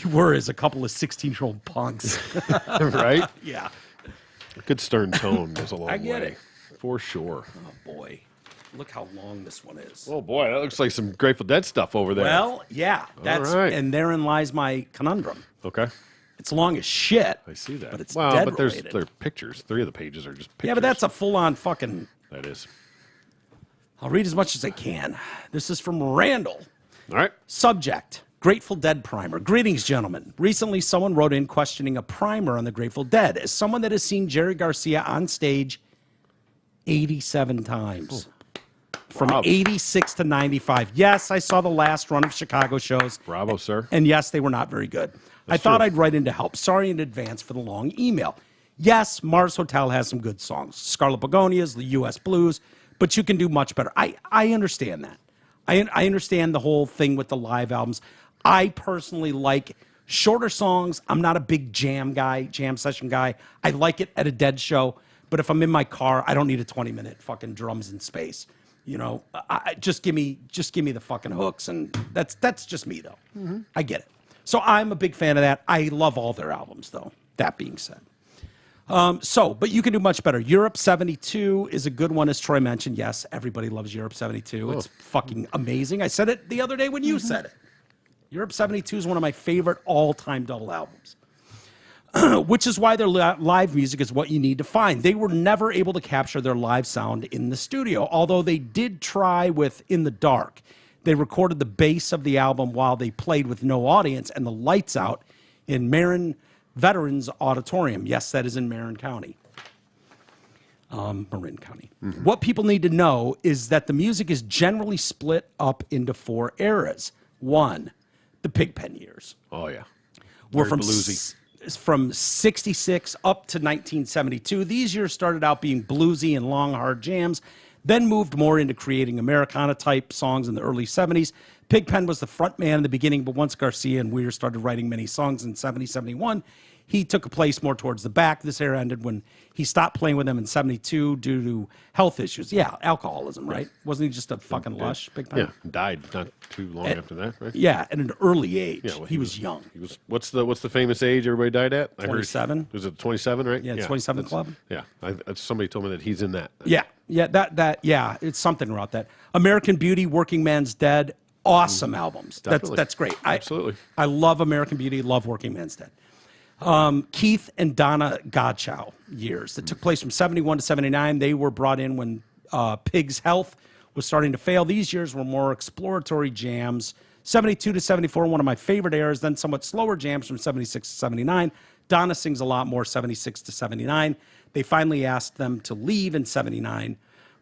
were as a couple of 16-year-old punks. Right? Yeah. A good stern tone goes a long I get way. it. For sure. Oh, boy. Look how long this one is. Oh, boy. That looks like some Grateful Dead stuff over there. Well, yeah. right. And therein lies my conundrum. Okay. It's long as shit. I see that. But it's well, dead but there related. are pictures. 3 of the pages are just pictures. Yeah, but that's a full-on fucking... That is. I'll read as much as I can. This is from Randall. All right. Subject, Grateful Dead primer. Greetings, gentlemen. Recently, someone wrote in questioning a primer on the Grateful Dead. As someone that has seen Jerry Garcia on stage 87 times. From Wow. 86 to 95. Yes, I saw the last run of Chicago shows. Bravo, sir. And yes, they were not very good. I thought true. I'd write in to help. Sorry in advance for the long email. Yes, Mars Hotel has some good songs. Scarlet Begonias, the U.S. Blues, but you can do much better. I understand that. I understand the whole thing with the live albums. I personally like shorter songs. I'm not a big jam session guy. I like it at a Dead show, but if I'm in my car, I don't need a 20-minute fucking drums in space. You know, just give me the fucking hooks, and that's just me though. Mm-hmm. I get it. So I'm a big fan of that. I love all their albums though. That being said. But you can do much better. Europe 72 is a good one, as Troy mentioned. Yes, everybody loves Europe 72. It's fucking amazing. I said it the other day when you said it. Europe 72 is one of my favorite all-time double albums, which is why their live music is what you need to find. They were never able to capture their live sound in the studio, although they did try with In the Dark. They recorded the bass of the album while they played with no audience and the lights out in Marin Veterans Auditorium. Yes, that is in Marin County. Marin County. Mm-hmm. What people need to know is that the music is generally split up into 4 eras. 1, the Pigpen years. Oh, yeah. We're Very bluesy. From 66 up to 1972. These years started out being bluesy and long, hard jams. then moved more into creating Americana-type songs in the early 70s. Pigpen was the front man in the beginning, but once Garcia and Weir started writing many songs in 70, 71, he took a place more towards the back. This era ended when he stopped playing with them in 72 due to health issues. Yeah, alcoholism, right? Wasn't he just a fucking lush, Pigpen? Yeah, died not too long after that, right? Yeah, at an early age. Yeah, well, he was young. He was. What's the famous age everybody died at? I heard 27. Was it 27, right? Yeah, 27 Club. Yeah, somebody told me that he's in that. Yeah, yeah, it's something about that. American Beauty, Working Man's Dead, awesome albums. Definitely. That's great. Absolutely. I love American Beauty, love Working Man's Dead. Keith and Donna Godchow years that took place from 71 to 79. They were brought in when Pig's health was starting to fail. These years were more exploratory jams. 72 to 74, one of my favorite eras, then somewhat slower jams from 76 to 79. Donna sings a lot more, 76 to 79. They finally asked them to leave in 79.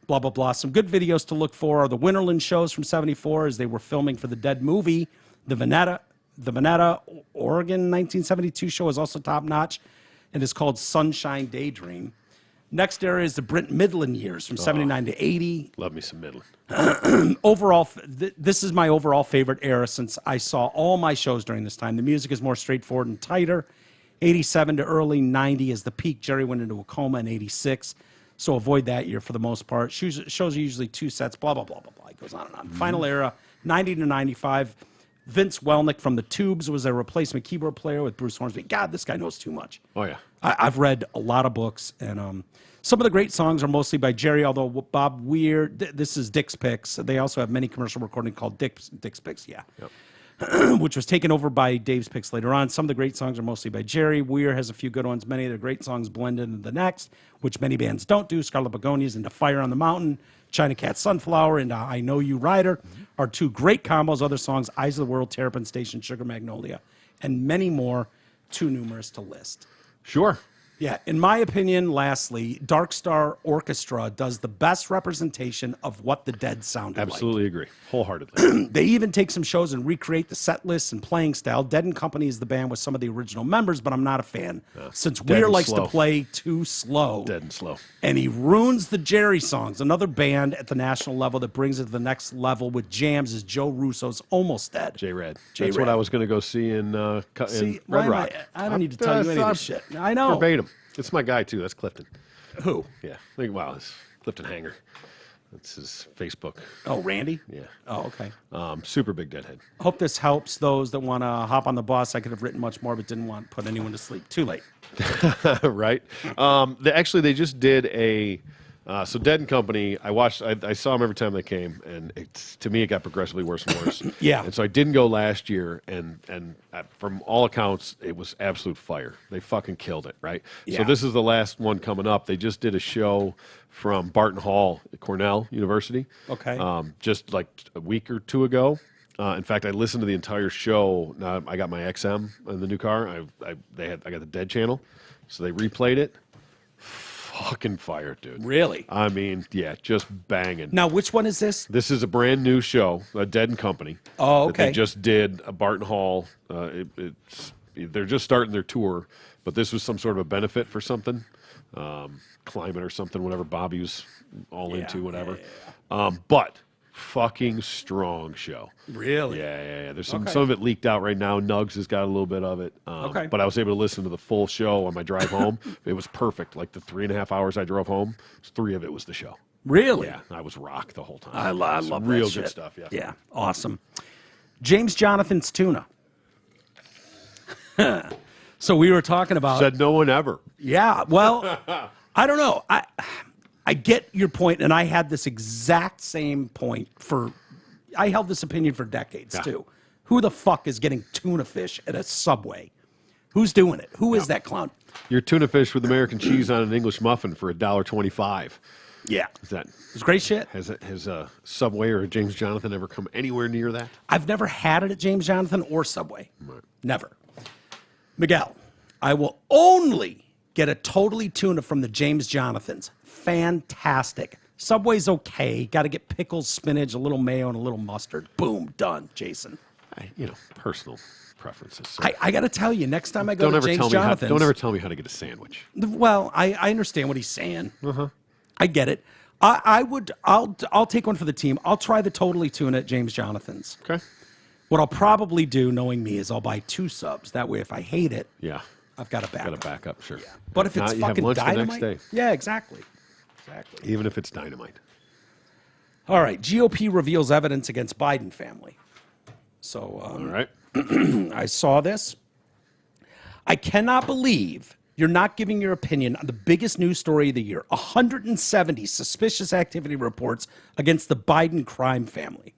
Blah, blah, blah. Some good videos to look for are the Winterland shows from 74 as they were filming for the Dead movie. The Veneta, Oregon 1972 show is also top-notch and is called Sunshine Daydream. Next era is the Brent Midland years from 79 to 80. Love me some Midland. Overall, this is my overall favorite era since I saw all my shows during this time. The music is more straightforward and tighter. 87 to early 90 is the peak. Jerry went into a coma in 86, so avoid that year for the most part. Shows are usually 2 sets, blah, blah, blah, blah, blah. It goes on and on. Final era, 90 to 95. Vince Welnick from the Tubes was a replacement keyboard player with Bruce Hornsby. God, this guy knows too much. Oh, yeah. I've read a lot of books, and some of the great songs are mostly by Jerry, although Bob Weir, this is Dick's Picks. They also have many commercial recordings called Dick's Picks, yeah. Yep. Which was taken over by Dave's Picks later on. Some of the great songs are mostly by Jerry. Weir has a few good ones. Many of the great songs blend into the next, which many bands don't do. Scarlet Begonias into Fire on the Mountain, China Cat Sunflower, and I Know You Rider are 2 great combos. Other songs, Eyes of the World, Terrapin Station, Sugar Magnolia, and many more, too numerous to list. Sure. Yeah, in my opinion, lastly, Dark Star Orchestra does the best representation of what the Dead sounded like. Absolutely agree. Wholeheartedly. They even take some shows and recreate the set lists and playing style. Dead and Company is the band with some of the original members, but I'm not a fan. Since Weir likes to play too slow. Dead and slow. And he ruins the Jerry songs. Another band at the national level that brings it to the next level with jams is Joe Russo's Almost Dead. J-Red. That's what I was going to go see in Red Rock. I don't need to tell you any of this shit. I know. Verbatim. It's my guy, too. That's Clifton. Who? Yeah. Wow, it's Clifton Hanger. That's his Facebook. Oh, Randy? Yeah. Oh, okay. Super big deadhead. Hope this helps those that want to hop on the bus. I could have written much more, but didn't want to put anyone to sleep. Too late. Right. They just did a So Dead and Company, I saw them every time they came, and to me it got progressively worse and worse. Yeah. And so I didn't go last year, and from all accounts, it was absolute fire. They fucking killed it, right? Yeah. So this is the last one coming up. They just did a show from Barton Hall at Cornell University. Okay. Just like a week or two ago. In fact, I listened to the entire show. Now I got my XM in the new car. I got the Dead channel, so they replayed it. Fucking fire, dude. Really? I mean, yeah, just banging. Now, which one is this? This is a brand new show, Dead and Company. Oh, okay. That they just did a Barton Hall. They're just starting their tour, but this was some sort of a benefit for something, climate or something, whatever Bobby was all into, whatever. Yeah. But fucking strong show. Really? Yeah. There's some of it leaked out right now. Nugs has got a little bit of it. But I was able to listen to the full show on my drive home. It was perfect. Like the 3.5 hours I drove home, 3 of it was the show. Really? Yeah, I was rocked the whole time. I love real that shit. good stuff. Yeah. Yeah. Awesome. James Jonathan's Tuna. So we were talking about. Said no one ever. Yeah. Well, I don't know. I get your point, and I had this exact same point I held this opinion for decades, too. Who the fuck is getting tuna fish at a Subway? Who's doing it? Who is that clown? Your tuna fish with American cheese on an English muffin for $1.25. Yeah. Is that? It's great shit. Has a Subway or a James Jonathan ever come anywhere near that? I've never had it at James Jonathan or Subway. Right. Never. Miguel, I will only get a totally tuna from the James Jonathans. Fantastic. Subway's okay. Got to get pickles, spinach, a little mayo, and a little mustard. Boom, done, Jason. Personal preferences. So. I got to tell you, next time I go to James Jonathan's... Don't ever tell me how to get a sandwich. Well, I understand what he's saying. Uh-huh. I get it. I'll take one for the team. I'll try the Totally Tuna at James Jonathan's. Okay. What I'll probably do, knowing me, is I'll buy 2 subs. That way, if I hate it, Yeah. I've got a backup. Got a backup, sure. Yeah. But if it's you have fucking lunch dynamite, the next day. yeah, exactly. Even if it's dynamite. All right, GOP reveals evidence against Biden family. So, All right. I saw this. I cannot believe you're not giving your opinion on the biggest news story of the year. 170 suspicious activity reports against the Biden crime family.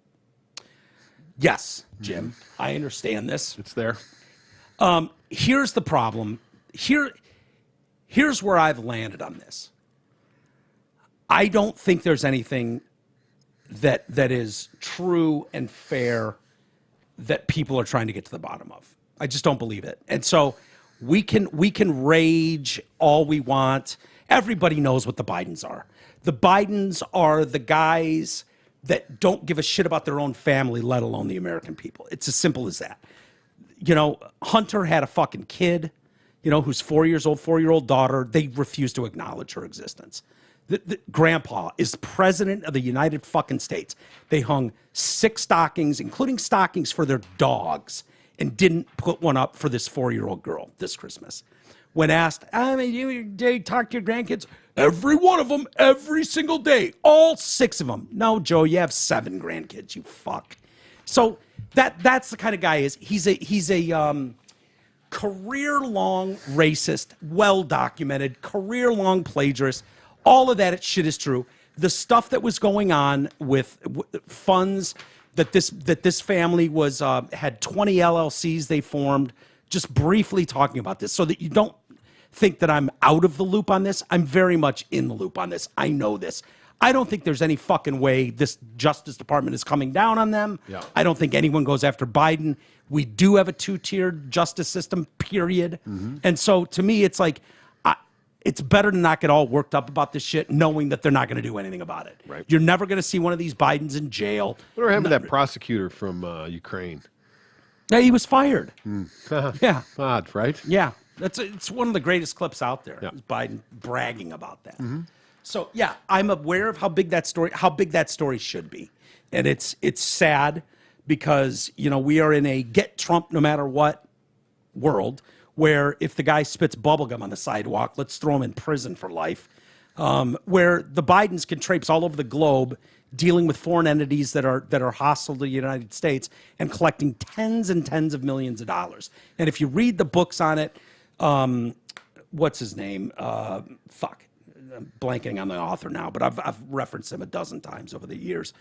Yes, Jim, I understand this. It's there. Here's the problem. Here's where I've landed on this. I don't think there's anything that is true and fair that people are trying to get to the bottom of. I just don't believe it. And so we can rage all we want. Everybody knows what the Bidens are. The Bidens are the guys that don't give a shit about their own family, let alone the American people. It's as simple as that. You know, Hunter had a fucking kid, you know, who's 4 years old, 4-year-old daughter. They refuse to acknowledge her existence. The grandpa is president of the United fucking States. They hung 6 stockings, including stockings for their dogs, and didn't put one up for this 4-year-old girl this Christmas. When asked, you talk to your grandkids? Every one of them, every single day, all 6 of them. No, Joe, you have 7 grandkids, you fuck. So that's the kind of guy he's a career-long racist, well-documented, career-long plagiarist. All of that shit is true. The stuff that was going on with funds that this family was had 20 LLCs they formed. Just briefly talking about this, so that you don't think that I'm out of the loop on this. I'm very much in the loop on this. I know this. I don't think there's any fucking way this Justice Department is coming down on them. Yeah. I don't think anyone goes after Biden. We do have a 2-tiered justice system, period. Mm-hmm. And so to me, it's like, it's better to not get all worked up about this shit, knowing that they're not going to do anything about it. Right. You're never going to see one of these Bidens in jail. Whatever happened to that prosecutor from Ukraine? Yeah, he was fired. Yeah. Odd, right? Yeah. It's one of the greatest clips out there. Yeah. Is Biden bragging about that. Mm-hmm. So yeah, I'm aware of how big that story should be. And it's sad because, you know, we are in a get Trump no matter what world, where if the guy spits bubblegum on the sidewalk, let's throw him in prison for life, where the Bidens can traipse all over the globe dealing with foreign entities that are hostile to the United States and collecting tens and tens of millions of dollars. And if you read the books on it, what's his name? I'm blanking on the author now, but I've referenced him a dozen times over the years.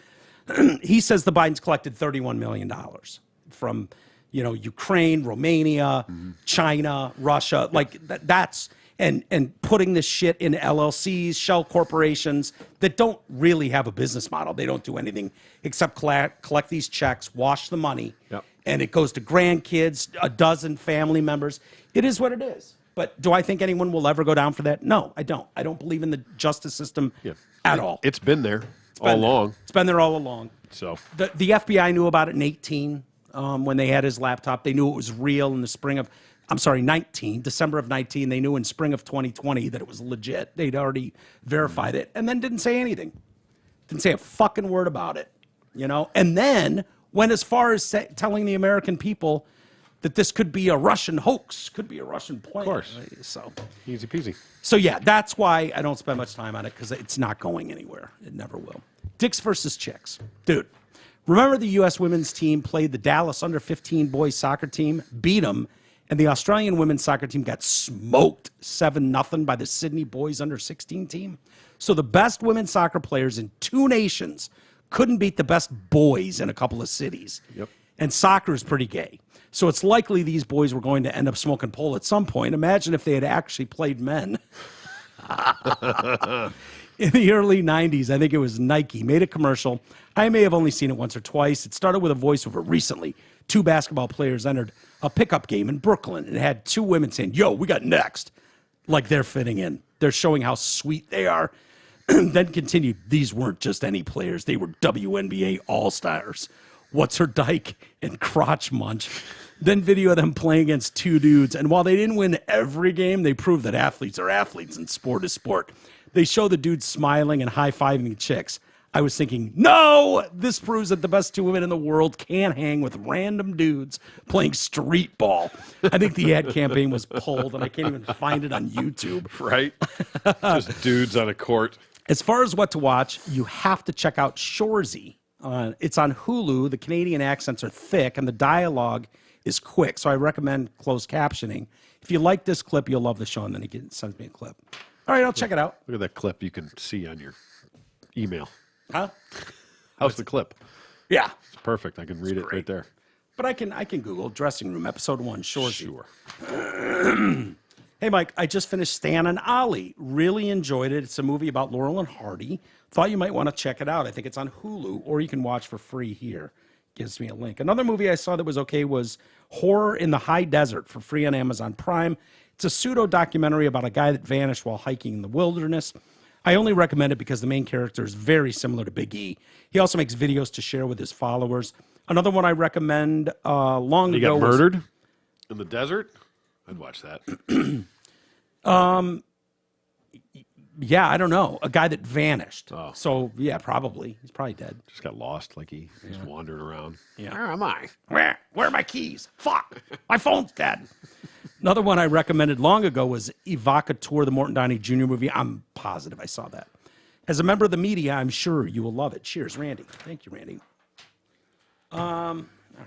He says the Bidens collected $31 million from, you know, Ukraine, Romania, China, Russia, like that's, and putting this shit in LLCs, shell corporations that don't really have a business model. They don't do anything except collect these checks, wash the money, and it goes to grandkids, a dozen family members. It is what it is. But do I think anyone will ever go down for that? No, I don't. I don't believe in the justice system at all. It's been there all along. It's been there all along. So the FBI knew about it in 18 when they had his laptop. They knew it was real in the spring of, December of 19. They knew in spring of 2020 that it was legit. They'd already verified it and then didn't say anything. Didn't say a fucking word about it, you know? And then went as far as telling the American people that this could be a Russian hoax, could be a Russian plan. Of course. Right? So easy peasy. So yeah, that's why I don't spend much time on it, because it's not going anywhere. It never will. Dicks versus chicks. Dude, remember the U.S. women's team played the Dallas under-15 boys soccer team, beat them, and the Australian women's soccer team got smoked 7-0 by the Sydney boys under-16 team? So the best women's soccer players in 2 nations couldn't beat the best boys in a couple of cities. Yep. And soccer is pretty gay. So it's likely these boys were going to end up smoking pole at some point. Imagine if they had actually played men. In the early 90s, I think it was Nike, made a commercial. I may have only seen it once or twice. It started with a voiceover recently. 2 basketball players entered a pickup game in Brooklyn and had 2 women saying, "Yo, we got next." Like they're fitting in. They're showing how sweet they are. Then continued, "These weren't just any players. They were WNBA All-Stars. What's her dyke and crotch munch." Then video of them playing against 2 dudes. And while they didn't win every game, they proved that athletes are athletes and sport is sport. They show the dude smiling and high-fiving chicks. I was thinking, no, this proves that the best 2 women in the world can't hang with random dudes playing street ball. I think the ad campaign was pulled, and I can't even find it on YouTube. Right? Just dudes on a court. As far as what to watch, you have to check out Shoresy. It's on Hulu. The Canadian accents are thick, and the dialogue is quick, so I recommend closed captioning. If you like this clip, you'll love the show, and then he sends me a clip. All right, I'll check it out. Look at that clip you can see on your email. Huh? How's the clip? Yeah. It's perfect. I can read it great. right there. But I can Google Dressing Room, Episode 1, Shoresy. Sure. Hey, Mike, I just finished Stan and Ollie. Really enjoyed it. It's a movie about Laurel and Hardy. Thought you might want to check it out. I think it's on Hulu, or you can watch for free here. Gives me a link. Another movie I saw that was okay was Horror in the High Desert, for free on Amazon Prime. It's a pseudo-documentary about a guy that vanished while hiking in the wilderness. I only recommend it because the main character is very similar to Big E. He also makes videos to share with his followers. Another one I recommend long He ago got murdered in the desert? I'd watch that. Yeah, I don't know. A guy that vanished. Oh. So, yeah, probably. He's probably dead. Just got lost, like he's wandering around. Yeah. Where am I? Where are my keys? Fuck. My phone's dead. Another one I recommended long ago was Evocateur, the Morton Downey Jr. movie. I'm positive I saw that. As a member of the media, I'm sure you will love it. Cheers, Randy. Thank you, Randy. All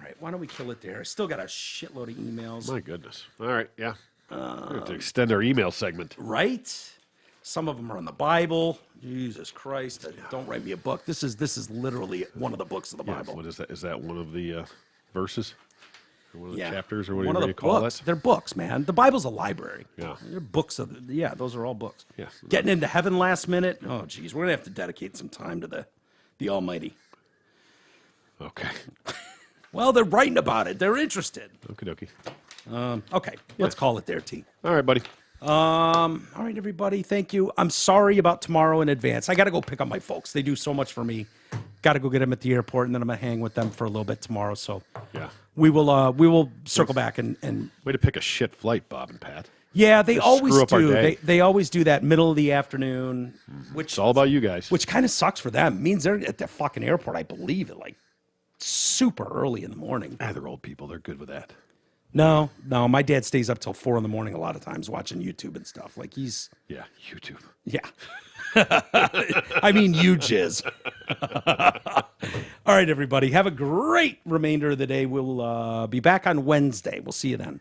right, why don't we kill it there? I still got a shitload of emails. My goodness. All right, yeah. We have to extend our email segment. Right? Some of them are on the Bible. Jesus Christ. Don't write me a book. This is literally one of the books of the Yeah, Bible. what is that? Is that one of the verses? Or one of the Yeah. chapters? Or One whatever of you the call books. that? They're books, man. The Bible's a library. Yeah. They're books of yeah, those are all books. Yeah. Getting into heaven last minute. Oh, geez. We're going to have to dedicate some time to the Almighty. Okay. Well, they're writing about it. They're interested. Okie dokie. Okay, let's call it there, T. All right, buddy. All right, everybody. Thank you. I'm sorry about tomorrow in advance. I got to go pick up my folks. They do so much for me. Got to go get them at the airport, and then I'm gonna hang with them for a little bit tomorrow. So Yeah. we will circle back and Way to pick a shit flight, Bob and Pat. yeah, they always screw up our do. day. They always do that middle of the afternoon, which It's all about you guys. which kind of sucks for them. It means they're at the fucking airport, I believe, at like super early in the morning. They're old people. They're good with that. No, my dad stays up till 4 a.m. a lot of times watching YouTube and stuff. Like he's Yeah, YouTube. yeah. I mean, you jizz. All right, everybody. Have a great remainder of the day. We'll be back on Wednesday. We'll see you then.